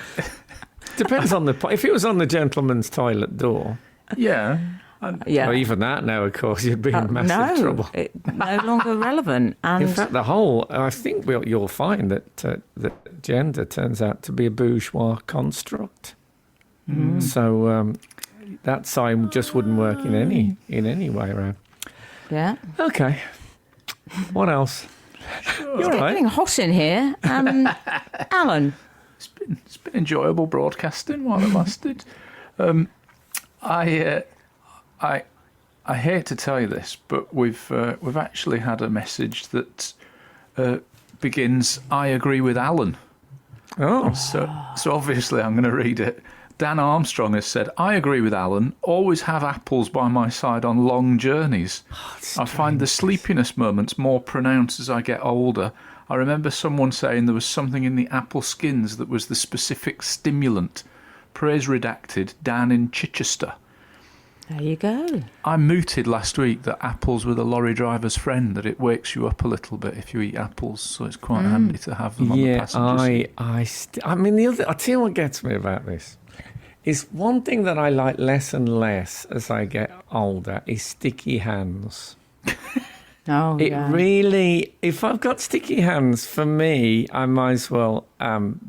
S3: depends on if it was on the gentleman's toilet door.
S4: Yeah.
S3: Or even that now, of course, you'd be in massive trouble.
S5: No longer relevant. And
S3: in fact, I think you'll find that gender turns out to be a bourgeois construct. So that sign just wouldn't work in any way around.
S5: Yeah.
S3: Okay. What else?
S5: You're getting hot in here. Alan.
S4: It's been enjoyable broadcasting while it lasted. I hate to tell you this, but we've actually had a message that begins, I agree with Alan.
S3: Oh.
S4: So obviously I'm going to read it. Dan Armstrong has said, I agree with Alan. Always have apples by my side on long journeys. I find the sleepiness moments more pronounced as I get older. I remember someone saying there was something in the apple skins that was the specific stimulant. Praise redacted, Dan in Chichester.
S5: There you go.
S4: I mooted last week that apples were the lorry driver's friend, that it wakes you up a little bit if you eat apples, so it's quite handy to have them on the passenger seat.
S3: I mean, I'll tell you what gets me about this. Is one thing that I like less and less as I get older is sticky hands.
S5: Oh,
S3: It
S5: yeah.
S3: really, if I've got sticky hands, for me, I might as well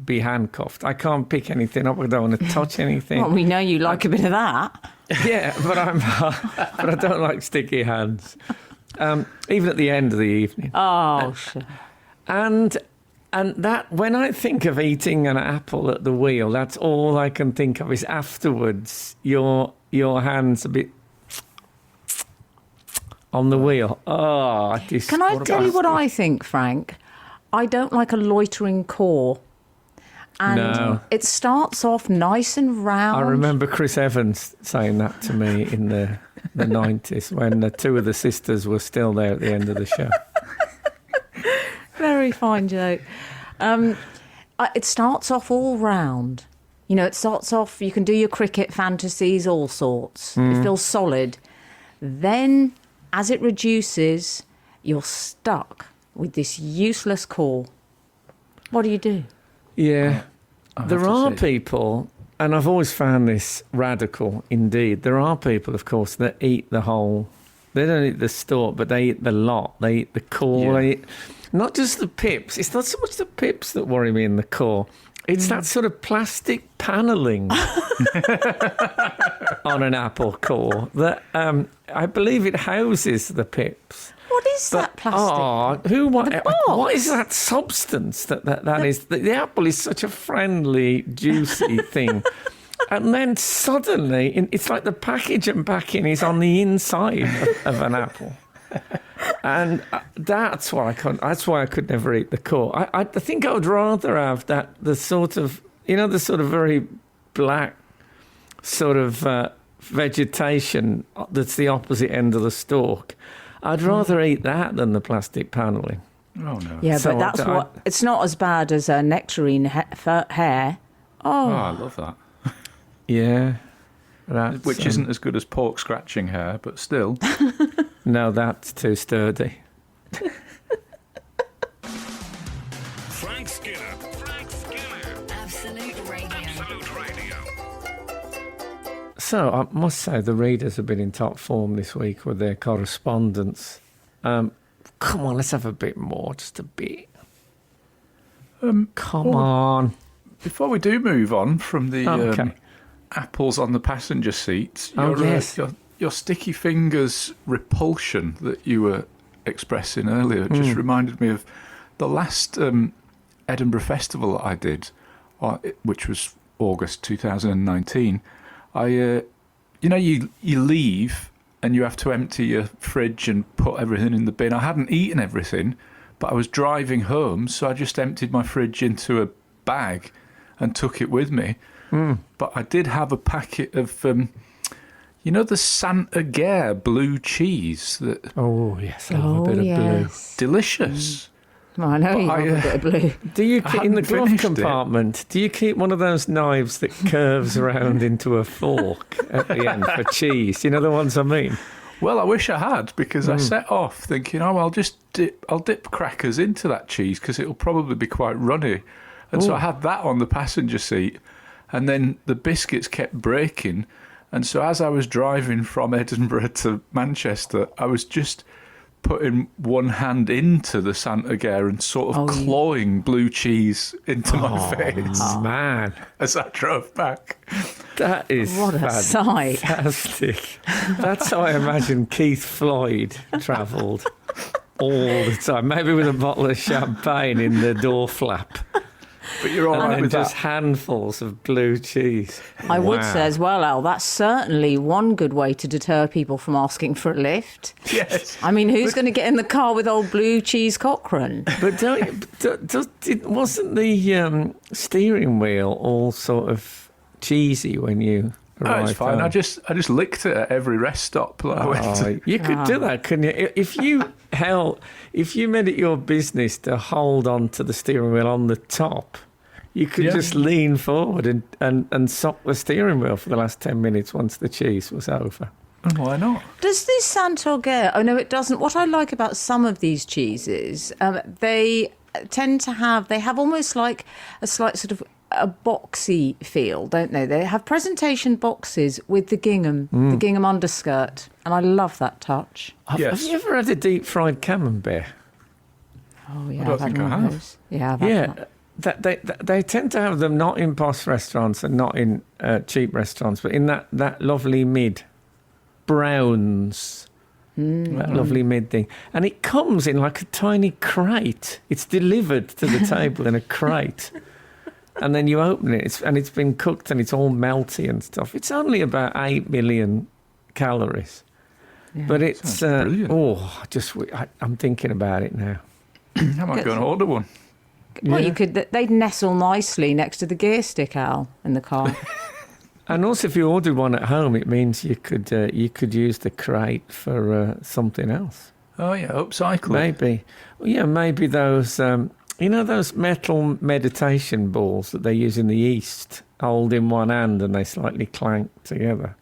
S3: be handcuffed. I can't pick anything up. I don't want to touch anything.
S5: Well, we know you like a bit of that.
S3: Yeah, but but I don't like sticky hands. Even at the end of the evening.
S5: Oh, sure.
S3: And that, when I think of eating an apple at the wheel, that's all I can think of is afterwards, your hands a bit on the wheel. Oh,
S5: Can I tell you what I think, Frank? I don't like a loitering core. And
S3: No.
S5: it starts off nice and round.
S3: I remember Chris Evans saying that to me in the 90s when the two of the sisters were still there at the end of the show.
S5: Very fine joke. It starts off all round. You know, it starts off, you can do your cricket fantasies, all sorts. It feels solid. Then, as it reduces, you're stuck with this useless core. What do you do?
S3: Yeah. There
S4: to
S3: are
S4: say-
S3: people, and I've always found this radical indeed. There are people, of course, that eat the whole. They don't eat the stalk, but they eat the lot. They eat the core.
S4: Yeah.
S3: They eat, not just the pips. It's not so much the pips that worry me in the core. It's that sort of plastic panelling on an apple core that I believe it houses the pips.
S5: What is that plastic?
S3: Oh, what
S5: box.
S3: is that substance that is? The apple is such a friendly, juicy thing. And then suddenly, it's like the package and backing is on the inside of an apple. And that's why I could never eat the core. I think I would rather have the sort of very black sort of vegetation that's the opposite end of the stalk. I'd rather eat that than the plastic panelling.
S4: Oh, no.
S5: Yeah,
S3: So
S5: but that's
S3: I-
S5: what. It's not as bad as a nectarine hair.
S4: Oh, I love that.
S3: Yeah. That's,
S4: Which isn't as good as pork scratching hair, but still.
S3: No, that's too sturdy.
S1: Frank Skinner. Frank Skinner.
S2: Absolute Radio.
S1: Absolute Radio.
S3: So I must say the readers have been in top form this week with their correspondence. Come on, let's have a bit more, just a bit. Come on.
S4: Before we do move on from the
S3: Okay.
S4: apples on the passenger seats,
S3: Oh,
S4: your,
S3: yes.
S4: your sticky fingers repulsion that you were expressing earlier just reminded me of the last Edinburgh Festival that I did, which was August 2019. You leave and you have to empty your fridge and put everything in the bin. I hadn't eaten everything, but I was driving home, so I just emptied my fridge into a bag and took it with me. But I did have a packet of, the Santa Gare blue cheese. That
S3: Oh, yes, I love a bit of
S5: yes.
S4: delicious.
S5: Well, I know you
S4: But
S5: love a bit of blue.
S3: blue. Do you
S4: I
S3: keep in the
S4: hadn't
S3: glove
S4: finished it.
S3: compartment? Do you keep one of those knives that curves around into a fork at the end for cheese? You know the ones I mean?
S4: Well, I wish I had, because I set off thinking, I'll dip crackers into that cheese because it'll probably be quite runny. And so I had that on the passenger seat, and then the biscuits kept breaking. And so as I was driving from Edinburgh to Manchester, I was just putting one hand into the Santa Gare and sort of clawing blue cheese into my face
S3: Man,
S4: as I drove back.
S3: that is
S5: What a sight.
S3: fantastic. That's how I imagine Keith Floyd travelled all the time. Maybe with a bottle of champagne in the door flap.
S4: But you're all
S3: And
S4: right
S3: then
S4: with
S3: just
S4: that.
S3: handfuls of blue cheese.
S5: I would
S3: Wow.
S5: say as well, Al, that's certainly one good way to deter people from asking for a lift.
S4: Yes.
S5: I mean, who's going to get in the car with old blue cheese Cochrane?
S3: But wasn't the steering wheel all sort of cheesy when you
S4: No,
S3: arrived
S4: it's fine.
S3: home?
S4: I just licked it at every rest stop that I went to.
S3: Oh, you could do that, couldn't you? If you made it your business to hold on to the steering wheel on the top, you could
S4: Yeah.
S3: just lean forward and sock the steering wheel for the last 10 minutes once the cheese was over.
S4: Why not?
S5: Does this Santorgare? Oh no, it doesn't. What I like about some of these cheeses, they tend to have. They have almost like a slight sort of a boxy feel, don't they? They have presentation boxes with the gingham underskirt, and I love that touch.
S3: Have
S4: Yes.
S3: you ever had a deep fried camembert?
S5: Oh yeah,
S4: I don't
S5: I've had
S4: think I
S5: one of
S4: have.
S5: those. Yeah, I've had
S3: Yeah,
S5: one.
S3: they tend to have them not in posh restaurants and not in cheap restaurants, but in that lovely mid browns, that lovely mid thing, and it comes in like a tiny crate. It's delivered to the table in a crate, and then you open it, and it's been cooked and it's all melty and stuff. It's only about 8 million calories, but it's
S4: brilliant.
S3: I'm thinking about it now.
S4: I might go and order one.
S5: Well,
S3: Yeah.
S5: you could. They'd nestle nicely next to the gear stick, Al, in the car.
S3: And also, if you ordered one at home, it means you could use the crate for something else.
S4: Oh yeah, upcycle.
S3: Maybe those those metal meditation balls that they use in the East, hold in one hand and they slightly clank together.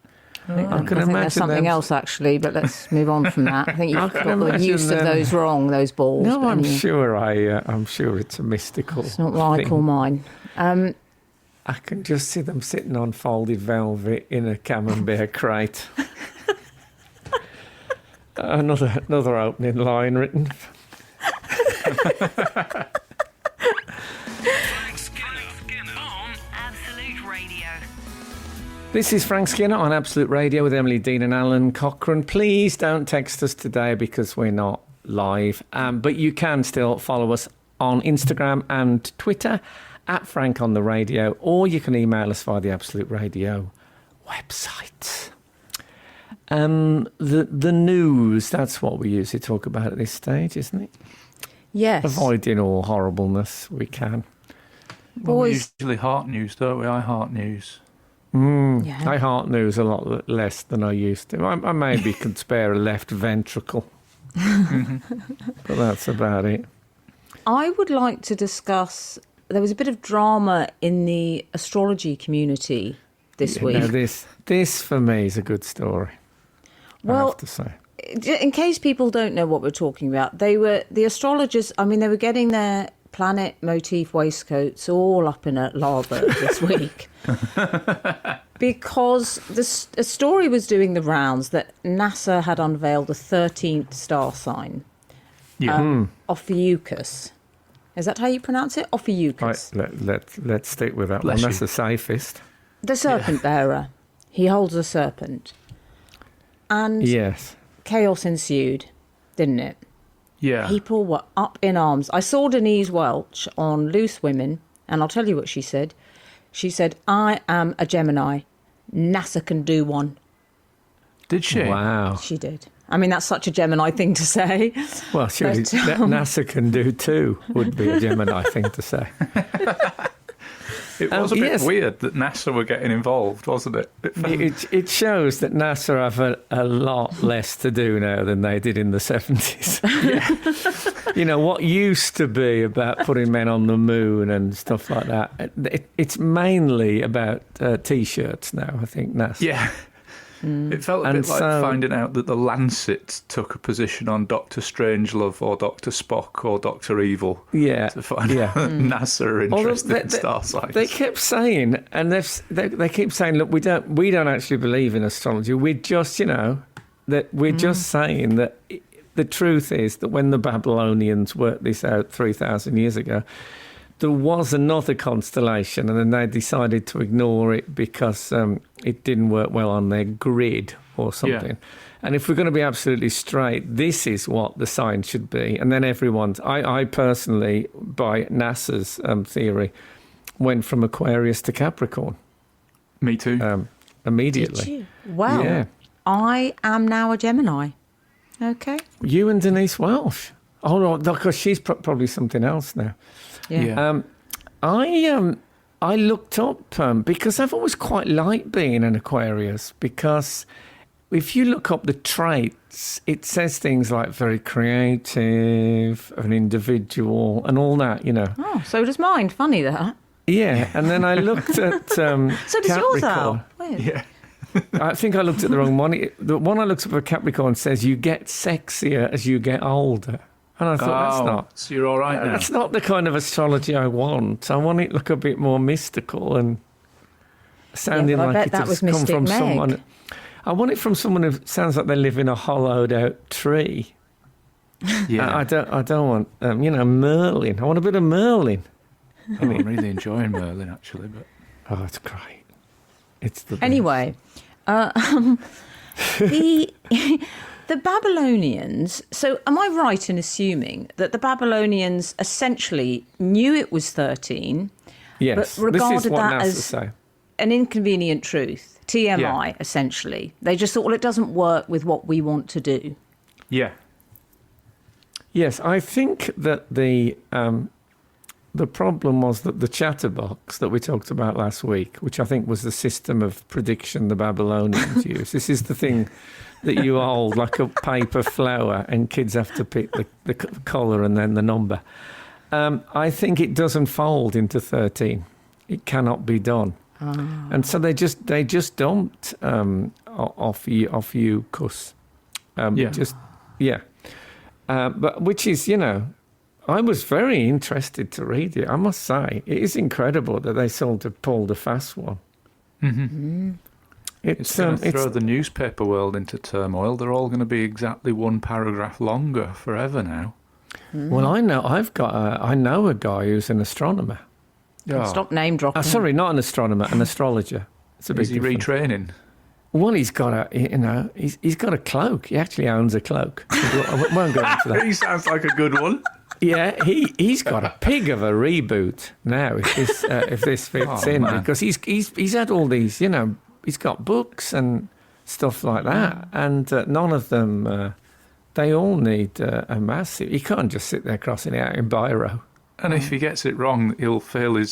S5: I think
S3: imagine
S5: there's something
S3: them-
S5: else actually, but let's move on from that. I think you've
S3: can
S5: got the
S3: imagine
S5: use of
S3: them-
S5: those wrong, those balls.
S3: No,
S5: but
S3: I'm
S5: anyway,
S3: sure I'm sure it's a mystical.
S5: it's not what I
S3: thing.
S5: call mine.
S3: I can just see them sitting on folded velvet in a camembert crate. Another opening line written.
S1: Frank Skinner on
S2: Absolute Radio.
S3: This is Frank Skinner on Absolute Radio with Emily Dean and Alan Cochrane. Please don't text us today because we're not live, but you can still follow us on Instagram and Twitter at Frank on the Radio, or you can email us via the Absolute Radio website. The news, that's what we usually talk about at this stage, isn't it?
S5: Yes.
S3: Avoiding all horribleness we can.
S4: Well, we
S5: Boys.
S4: usually heart news, don't we? I heart news.
S5: Yeah.
S3: I heart news a lot less than I used to. I maybe could spare a left ventricle, but that's about it.
S5: I would like to discuss. There was a bit of drama in the astrology community this week.
S3: Now this for me is a good story. I
S5: Well,
S3: have to say.
S5: in case people don't know what we're talking about, the astrologers. I mean, they were getting their planet motif waistcoats all up in a lather this week because a story was doing the rounds that NASA had unveiled the 13th star sign,
S4: Yeah.
S5: Ophiuchus. Is that how you pronounce it? Ophiuchus.
S3: Right, let's stick with that
S4: Bless
S3: one.
S4: you.
S3: That's the safest.
S5: The serpent bearer. He holds a serpent. And
S3: Yes.
S5: chaos ensued, didn't it?
S4: Yeah.
S5: People were up in arms. I saw Denise Welch on Loose Women, and I'll tell you what she said. She said, I am a Gemini. NASA can do one.
S4: Did she?
S3: Wow.
S5: She did. I mean, that's such a Gemini thing to say.
S3: Well, surely
S5: But,
S3: that NASA can do too would be a Gemini thing to say.
S4: It was a bit
S3: yes.
S4: weird that NASA were getting involved, wasn't it?
S3: It shows that NASA have a lot less to do now than they did in the 70s. You know, what used to be about putting men on the moon and stuff like that, it's mainly about T-shirts now, I think, NASA.
S4: Yeah. It felt a
S3: And
S4: bit like
S3: so-
S4: finding out that the Lancet took a position on Dr. Strangelove or Dr. Spock or Dr. Evil
S3: Yeah,
S4: to find
S3: yeah.
S4: out that NASA are interested in star signs.
S3: They kept saying, and they keep saying, look, we don't actually believe in astrology. We're just, we're just saying that the truth is that when the Babylonians worked this out 3,000 years ago, there was another constellation, and then they decided to ignore it because it didn't work well on their grid or something.
S4: Yeah.
S3: And if we're going to be absolutely straight, this is what the sign should be. And then I personally, by NASA's theory, went from Aquarius to Capricorn
S4: Me too.
S3: immediately.
S5: Did you? Well,
S3: Yeah.
S5: I am now a Gemini. Okay.
S3: You and Denise Welsh. Oh, no, because she's probably something else now.
S5: Yeah.
S3: I looked up because I've always quite liked being an Aquarius, because if you look up the traits, it says things like very creative, an individual, and all that,
S5: Oh, so does mine. Funny that.
S3: Yeah, and then I looked at
S5: So does yours,
S3: Capricorn.
S5: Al. Weird.
S4: yeah.
S3: I think I looked at the wrong one. The one I looked up for Capricorn says you get sexier as you get older. And I thought,
S4: so you're all right now.
S3: that's not the kind of astrology I want. I want it look a bit more mystical and sounding
S5: but I
S3: like
S5: bet
S3: it
S5: that
S3: has
S5: was
S3: come
S5: Mystic
S3: from
S5: Meg.
S3: someone. I want it from someone who sounds like they live in a hollowed out tree.
S4: Yeah.
S3: I don't want, Merlin. I want a bit of Merlin.
S4: I'm really enjoying Merlin, actually. But
S3: Oh, it's great. It's the best.
S5: Anyway, the Babylonians. So, am I right in assuming that the Babylonians essentially knew it was 13,
S3: yes,
S5: but regarded
S3: this is what
S5: that
S3: NASA
S5: as
S3: say.
S5: an inconvenient truth, TMI, essentially? They just thought, well, it doesn't work with what we want to do.
S4: yeah.
S3: Yes, I think that the problem was that the chatterbox that we talked about last week, which I think was the system of prediction the Babylonians used. This is the thing that you hold like a paper flower and kids have to pick the colour and then the number. I think it doesn't fold into 13. It cannot be done. And so they just dumped off you, Cus. But which is, I was very interested to read it. I must say, it is incredible that they sort of pulled a fast one.
S4: Mm-hmm. It's going to throw the newspaper world into turmoil. They're all going to be exactly one paragraph longer forever now.
S3: Well, I know a guy who's an astronomer.
S5: Stop name dropping.
S3: Sorry, not an astronomer, an astrologer. It's a big
S4: Is he
S3: difference.
S4: retraining?
S3: Well, he's got he's got a cloak. He actually owns a cloak. I won't go into that.
S4: He sounds like a good one.
S3: Yeah, he's got a pig of a reboot now. If this fits in,
S4: man.
S3: because he's had all these, he's got books and stuff like that, and none of them. They all need a massive. He can't just sit there crossing it out in biro.
S4: And if he gets it wrong, he'll fail his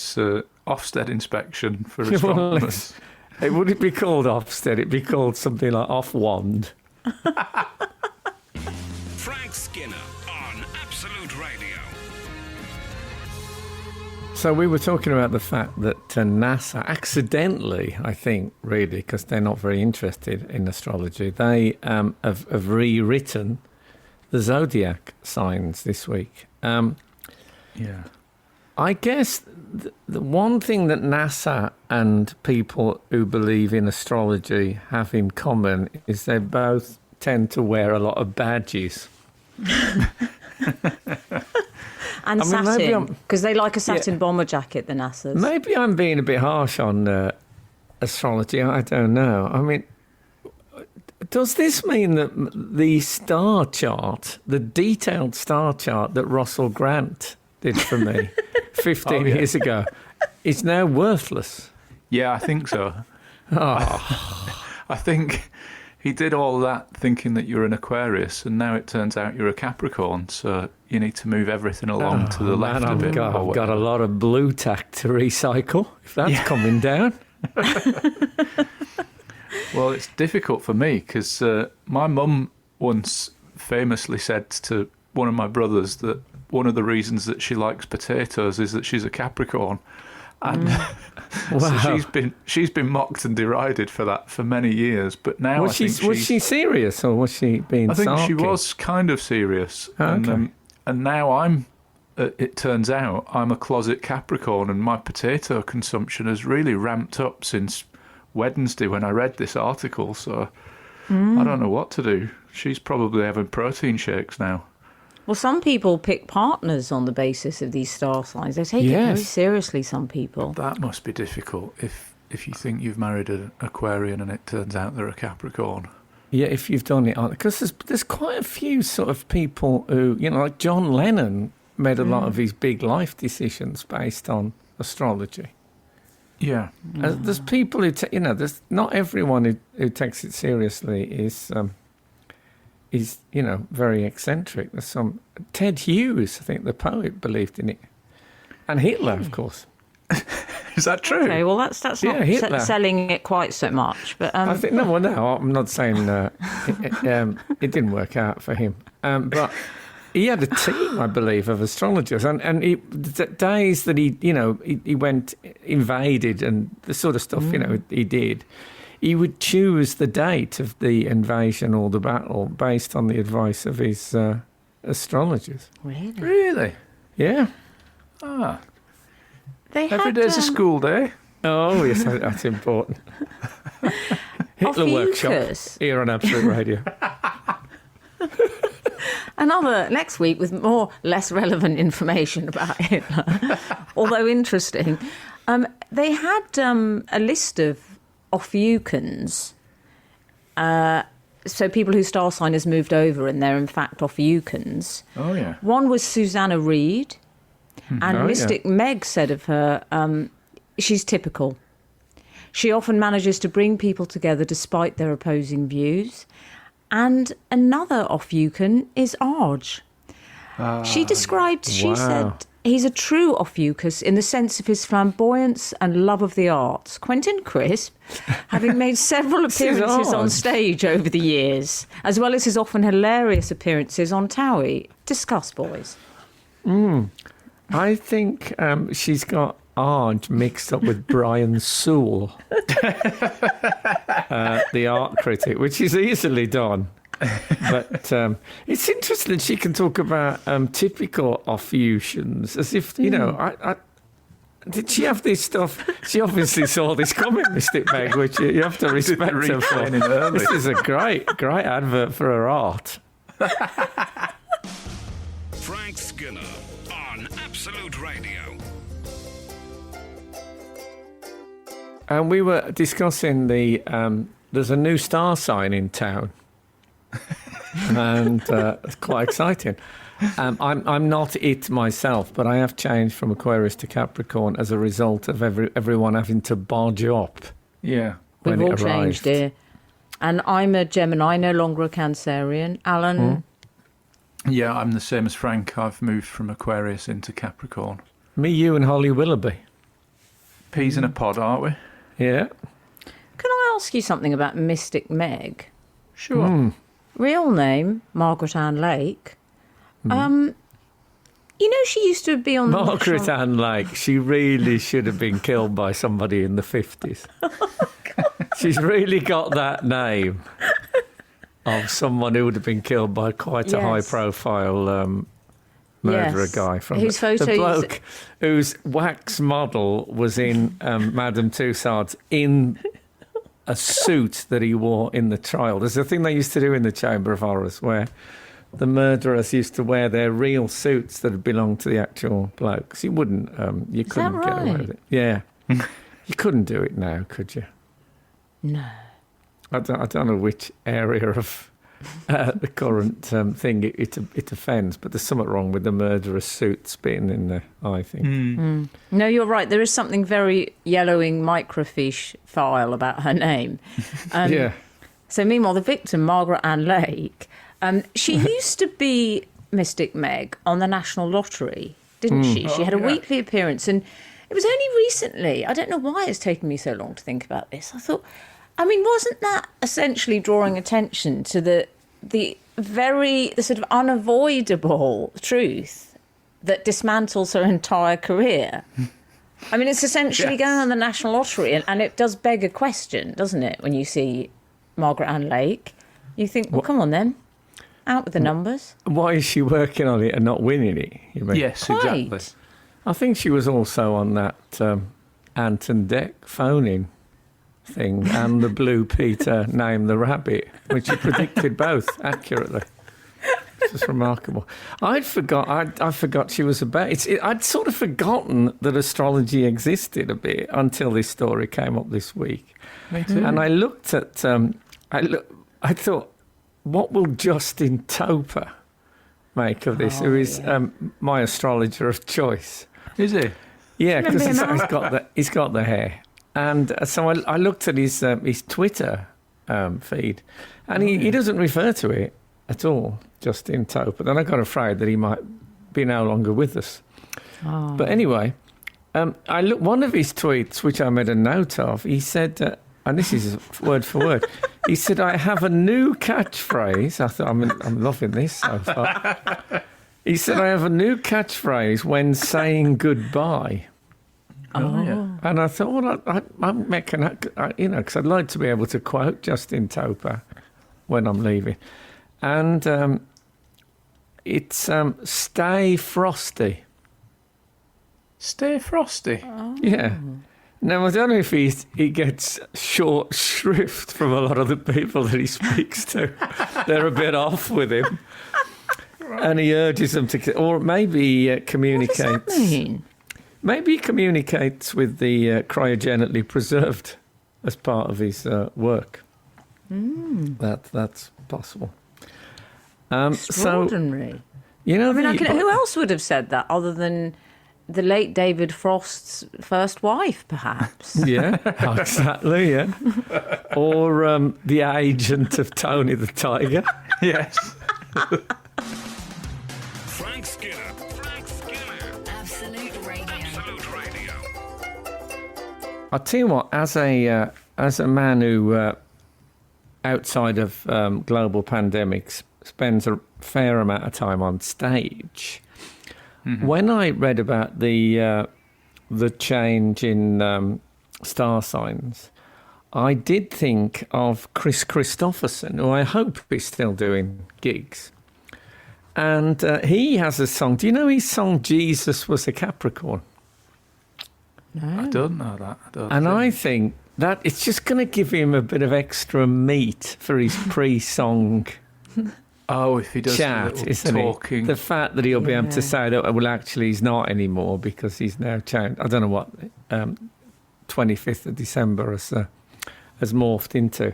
S4: Ofsted inspection for astronomers.
S3: It wouldn't be called Ofsted. It'd be called something like Off-Wand.
S1: Frank Skinner on Absolute Radio.
S3: So we were talking about the fact that NASA accidentally, I think, really, because they're not very interested in astrology, they have rewritten the zodiac signs this week. I guess the one thing that NASA and people who believe in astrology have in common is they both tend to wear a lot of badges.
S5: And satin, because they like a satin bomber jacket, the NASA's.
S3: Maybe I'm being a bit harsh on astrology. I don't know. I mean, does this mean that the star chart, the detailed star chart that Russell Grant did for me 15 years ago, is now worthless?
S4: Yeah, I think so. I think he did all that thinking that you're an Aquarius, and now it turns out you're a Capricorn, so you need to move everything along to the left a bit.
S3: I've got a lot of blue tack to recycle, if that's coming down.
S4: Well, it's difficult for me because my mum once famously said to one of my brothers that one of the reasons that she likes potatoes is that she's a Capricorn. And so she's been mocked and derided for that for many years. But now
S3: was she serious or was she being
S4: I think
S3: sarky?
S4: she was kind of serious.
S3: Okay.
S4: And now it turns out I'm a closet Capricorn, and my potato consumption has really ramped up since Wednesday when I read this article. So I don't know what to do. She's probably having protein shakes now.
S5: Well, some people pick partners on the basis of these star signs. They take it very seriously, some people.
S4: That must be difficult if you think you've married an Aquarian and it turns out they're a Capricorn.
S3: Yeah, if you've done it on... Because there's quite a few sort of people who, like John Lennon made a lot of his big life decisions based on astrology.
S4: Yeah.
S3: There's people who... there's not everyone who takes it seriously is very eccentric. There's some... Ted Hughes, I think, the poet, believed in it. And Hitler, of course.
S4: Is that true?
S5: Okay, well, that's not selling it quite so much. But
S3: I think... No, I'm not saying... it didn't work out for him. But he had a team, I believe, of astrologers. And the days that he went, invaded and the sort of stuff, he did... He would choose the date of the invasion or the battle based on the advice of his astrologers.
S5: Really?
S4: Really?
S3: Yeah.
S4: Ah,
S5: They
S4: every
S5: had,
S4: day's a school day.
S3: Oh, yes, that's important. Hitler Workshop
S5: Ophiuchus.
S3: here on Absolute Radio.
S5: Another next week with less relevant information about Hitler, although interesting. They had a list of Ophiuchans, so people whose star sign has moved over and they're in fact Ophiuchans.
S4: Oh, yeah.
S5: One was Susanna Reid, and
S3: Oh,
S5: Mystic Meg said of her, she's typical. She often manages to bring people together despite their opposing views. And another Ophiucan is Arj. She
S3: wow.
S5: said, he's a true Ophiuchus in the sense of his flamboyance and love of the arts. Quentin Crisp, having made several appearances on
S3: Arj.
S5: stage over the years, as well as his often hilarious appearances on Towie. Discuss, boys.
S3: I think she's got Arj mixed up with Brian Sewell, the art critic, which is easily done. But it's interesting she can talk about typical Ophiuchans as if, you know, did she have this stuff? She obviously saw this coming, Mystic Meg, which you have to respect her for. This is a great advert for her art.
S1: Frank Skinner on Absolute Radio.
S3: And we were discussing there's a new star sign in town. And it's quite exciting. I'm not it myself, but I have changed from Aquarius to Capricorn as a result of everyone having to barge up.
S4: Yeah.
S3: When
S5: We've all
S3: it arrived.
S5: changed, dear. And I'm a Gemini, no longer a Cancerian. Alan,
S4: Yeah, I'm the same as Frank. I've moved from Aquarius into Capricorn.
S3: Me, you, and Holly Willoughby.
S4: Peas in a pod, aren't we?
S3: Yeah.
S5: can I ask you something about Mystic Meg?
S4: Sure.
S5: Real name, Margaret Ann Lake. You know, she used to be on the
S3: Margaret
S5: National-
S3: Ann Lake, she really should have been killed by somebody in the 50s. She's really got that name of someone who would have been killed by quite a
S5: Yes.
S3: high-profile murderer
S5: Yes.
S3: guy. From
S5: Whose
S3: the
S5: photos-
S3: bloke whose wax model was in Madame Tussauds in a suit that he wore in the trial. There's a thing they used to do in the Chamber of Horrors where the murderers used to wear their real suits that had belonged to the actual blokes. You wouldn't, you couldn't get away
S5: right?
S3: with it. Yeah. You couldn't do it now, could you?
S5: No.
S3: I don't know which area of the current thing it offends, but there's something wrong with the murderer's suit spitting in there, I think.
S5: No, you're right. There is something very yellowing microfiche file about her name.
S3: Yeah.
S5: So meanwhile, the victim, Margaret Ann Lake, she used to be Mystic Meg on the National Lottery, didn't she? She had a weekly appearance, and it was only recently, I don't know why it's taken me so long to think about this. I thought, I mean, wasn't that essentially drawing attention to the sort of unavoidable truth that dismantles her entire career? I mean, it's essentially going on the National Lottery, and it does beg a question, doesn't it, when you see Margaret Ann Lake? You think, well, come on then, out with the numbers.
S3: Why is she working on it and not winning it, you mean?
S4: Yes,
S5: Right.
S4: exactly.
S3: I think she was also on that Ant and Dec phone-in thing and the Blue Peter Name the Rabbit, which she predicted both accurately. It's just remarkable. I forgot she was about... I'd sort of forgotten that astrology existed a bit until this story came up this week.
S4: Me too.
S3: And I looked at... I thought, what will Justin Toper make of this, who is my astrologer of choice?
S4: Is he?
S3: Yeah, because
S5: Remember
S3: he's got the hair, and so I looked at his Twitter feed, and he doesn't refer to it at all, Justin Toper. Then I got afraid that he might be no longer with us. But anyway, I looked one of his tweets, which I made a note of. He said, and this is word for word. He said, "I have a new catchphrase." I thought, I'm loving this so far. He said, "I have a new catchphrase when saying goodbye."
S4: Oh, yeah.
S3: And I thought, well, I'm making that, because I'd like to be able to quote Justin Toper when I'm leaving. And It's Stay Frosty.
S4: Stay frosty.
S3: Yeah. Now, I don't know if he gets short shrift from a lot of the people that he speaks to. They're a bit off with him. And he urges them to... Or maybe he communicates...
S5: What does that mean?
S3: Maybe he communicates with the cryogenically preserved as part of his work. That's possible.
S5: Extraordinary.
S3: So, you know,
S5: who else would have said that other than the late David Frost's first wife, perhaps?
S3: Yeah, exactly, yeah. Or the agent of Tony the Tiger.
S4: Yes.
S1: Frank Skinner. Frank Skinner.
S2: Absolute Radio.
S1: Absolute Radio.
S3: I'll tell you what, as a man who, outside of global pandemics, spends a fair amount of time on stage, when I read about the change in star signs, I did think of Chris Christopherson, who I hope is still doing gigs. And he has a song. Do you know his song, Jesus Was a Capricorn?
S4: I don't know that.
S3: I think that it's just going to give him a bit of extra meat for his pre-song
S4: Oh, if he does
S3: chat,
S4: a
S3: isn't
S4: talking.
S3: it? The fact that he'll be able to say that, well, actually, he's not anymore because he's now changed. I don't know what 25th of December has morphed into.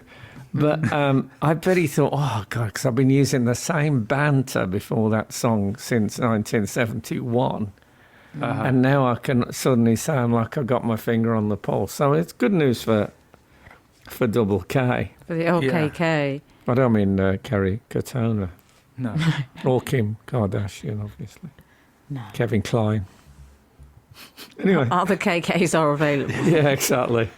S3: But I bet he thought, oh, God, because I've been using the same banter before that song since 1971. And now I can suddenly sound like I've got my finger on the pulse. So it's good news for Double K.
S5: For the LKK.
S3: I don't mean Kerry Katona.
S4: No.
S3: Or Kim Kardashian, obviously.
S5: No.
S3: Kevin Kline. Anyway.
S5: Other KKs are available.
S3: Yeah, exactly.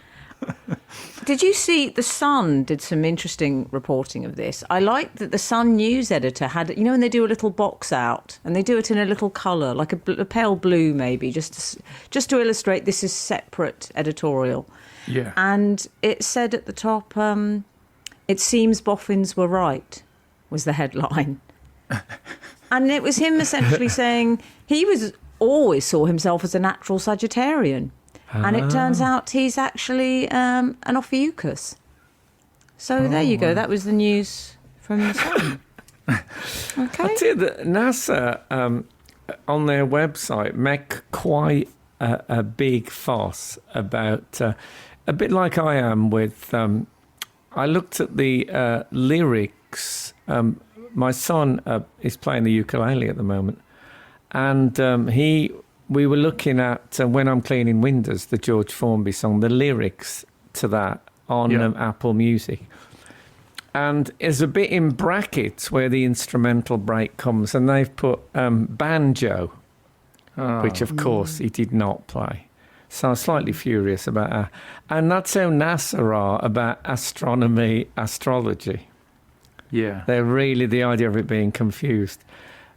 S5: Did you see The Sun did some interesting reporting of this? I like that the Sun news editor had, you know, when they do a little box out and they do it in a little colour, like a pale blue maybe, just to illustrate this is separate editorial.
S4: Yeah.
S5: And it said at the top, it seems boffins were right, was the headline. And it was him essentially saying he always saw himself as a natural Sagittarian. And it turns out he's actually an Ophiuchus. So there you go. That was the news from the Sun. Okay.
S3: I tell you that NASA on their website make quite a big fuss about a bit like I am with. I looked at the lyrics. My son is playing the ukulele at the moment, and we were looking at When I'm Cleaning Windows, the George Formby song, the lyrics to that on Apple Music. And there's a bit in brackets where the instrumental break comes, and they've put banjo, which, of course, he did not play. So I'm slightly furious about that. And that's how NASA are about astronomy, astrology.
S4: Yeah.
S3: They're really the idea of it being confused.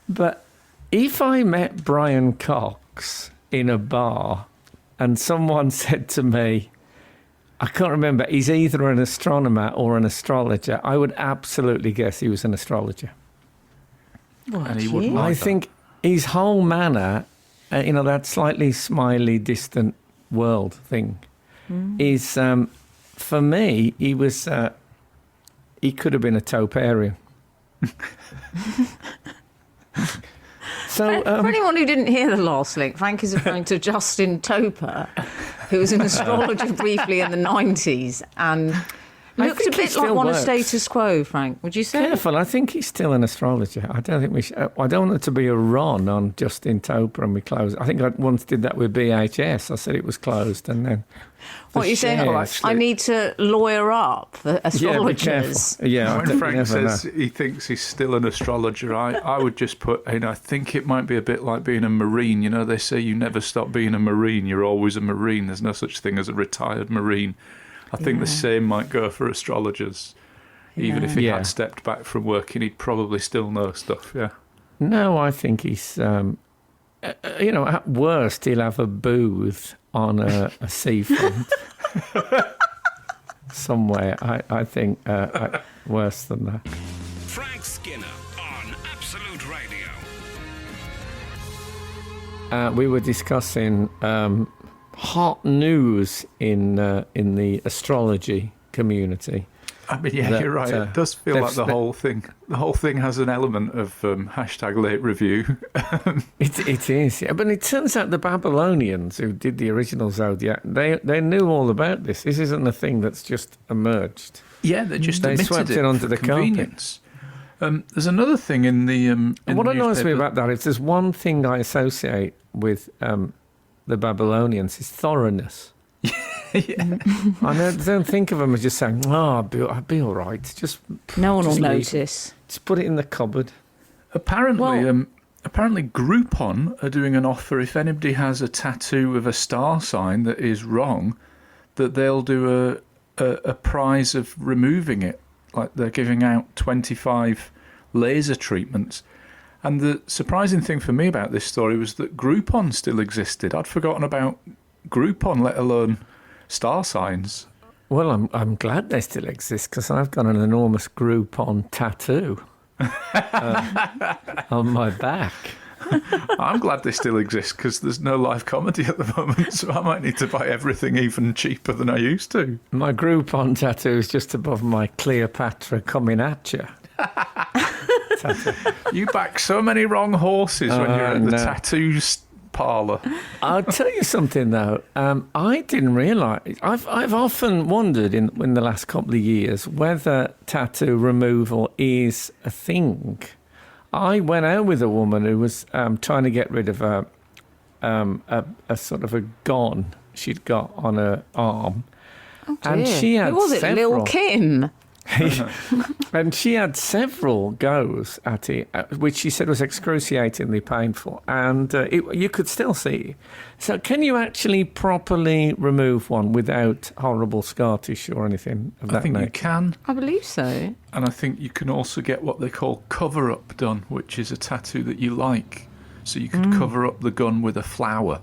S3: But if I met Brian Cox in a bar and someone said to me, I can't remember, he's either an astronomer or an astrologer, I would absolutely guess he was an astrologer.
S4: And he wouldn't
S3: I
S4: like
S3: think his whole manner, that slightly smiley, distant world thing, is, for me, he could have been a Tauparian. So,
S5: for anyone who didn't hear the last link, Frank is referring to Justin Toper, who was an astrologer briefly in the 90s and looked a bit like one of status quo, Frank, would you say?
S3: Careful, I think he's still an astrologer. I don't think we should, I don't want it to be a run on Justin Toper and we close. I think I once did that with BHS. I said it was closed and then...
S5: What you're saying? I need to lawyer up the astrologers.
S3: Yeah,
S4: when Frank says he thinks he's still an astrologer, I would just put, I think it might be a bit like being a Marine. You know, they say you never stop being a Marine, you're always a Marine. There's no such thing as a retired Marine. I think the same might go for astrologers. Even if he had stepped back from working, he'd probably still know stuff, yeah.
S3: No, I think he's, at worst, he'll have a booth on a seafront somewhere. I think worse than that.
S1: Frank Skinner on Absolute Radio.
S3: we were discussing hot news in the astrology community.
S4: I mean, yeah,
S3: That,
S4: you're right. It does feel like the whole thing has an element of hashtag late review.
S3: It is, yeah. But it turns out the Babylonians who did the original Zodiac, they knew all about this. This isn't a thing that's just emerged.
S4: Yeah, they just omitted
S3: swept it under the
S4: convenience. There's another thing in the
S3: And what annoys me about that is there's one thing I associate with the Babylonians is thoroughness.
S4: yeah.
S3: I don't think of them as just saying, "Oh, I'll be all right." Just
S5: No one will
S3: just leave it.
S5: notice.
S3: Just put it in the cupboard.
S4: Apparently, apparently Groupon are doing an offer if anybody has a tattoo of a star sign that is wrong, that they'll do a prize of removing it. Like they're giving out 25 laser treatments. And the surprising thing for me about this story was that Groupon still existed. I'd forgotten about Groupon, let alone star signs.
S3: Well, I'm glad they still exist because I've got an enormous Groupon tattoo on my back.
S4: I'm glad they still exist because there's no live comedy at the moment, so I might need to buy everything even cheaper than I used to.
S3: My Groupon tattoo is just above my Cleopatra coming at you. Tattoo.
S4: You back so many wrong horses when you're at the
S3: no.
S4: tattoo parlour.
S3: I'll tell you something though. I didn't realise. I've often wondered in the last couple of years whether tattoo removal is a thing. I went out with a woman who was trying to get rid of a sort of a gun she'd got on her arm, and she had
S5: Who was it?
S3: several.
S5: Lil Kim.
S3: And she had several goes at it, which she said was excruciatingly painful, and you could still see. So, can you actually properly remove one without horrible scar tissue or anything of that
S4: I think
S3: nature?
S4: you can.
S5: I believe so.
S4: And I think you can also get what they call cover-up done, which is a tattoo that you like. So you could cover up the gun with a flower,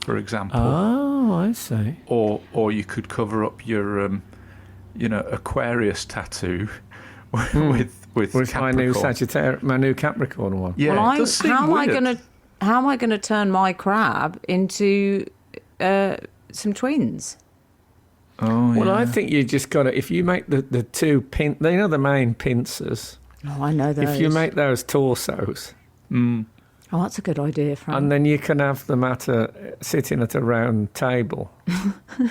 S4: for example.
S3: Oh, I see.
S4: Or you could cover up your, Aquarius tattoo with
S3: my new
S4: Capricorn.
S3: my new Capricorn one.
S4: Yeah,
S5: Well,
S4: it does seem
S5: how
S4: weird.
S5: am I gonna turn my crab into some twins?
S4: Oh,
S3: Well,
S4: yeah.
S3: I think you just got to, if you make the two the main pincers,
S5: Oh, I know those.
S3: if you make those torsos,
S5: Oh, that's a good idea, Frank.
S3: and then you can have them sitting at a round table,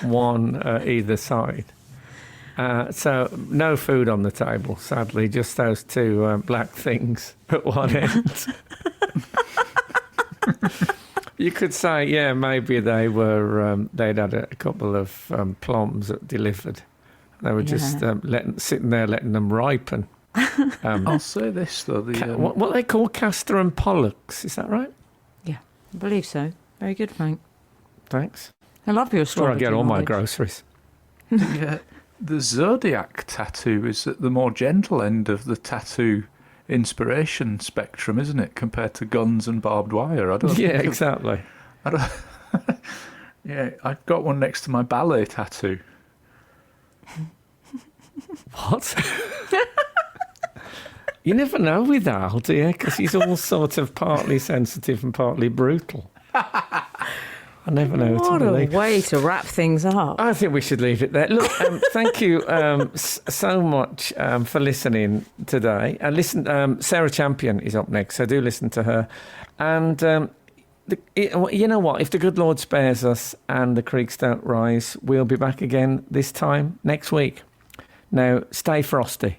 S3: one either side. So no food on the table, sadly, just those two black things at one end. You could say, yeah, maybe they were they'd had a couple of plums that delivered. They were just sitting there letting them ripen.
S4: I'll say this though,
S3: What they call castor and pollux, is that right?
S5: Yeah, I believe so. Very good, Frank.
S3: Thanks.
S5: I love your
S3: Where
S5: astrology
S3: I get all my
S5: knowledge.
S3: groceries.
S4: the zodiac tattoo is at the more gentle end of the tattoo inspiration spectrum, isn't it, compared to guns and barbed wire? I don't.
S3: Yeah,
S4: think of-
S3: exactly.
S4: I don't. Yeah, I've got one next to my ballet tattoo.
S3: What? You never know with Al, do you? Because he's all sort of partly sensitive and partly brutal. I never know what
S5: What
S3: to
S5: a
S3: believe.
S5: way to wrap things up.
S3: I think we should leave it there. Look, thank you so much for listening today. Sarah Champion is up next, so do listen to her. And you know what? If the good Lord spares us and the creeks don't rise, we'll be back again this time next week. Now, stay frosty.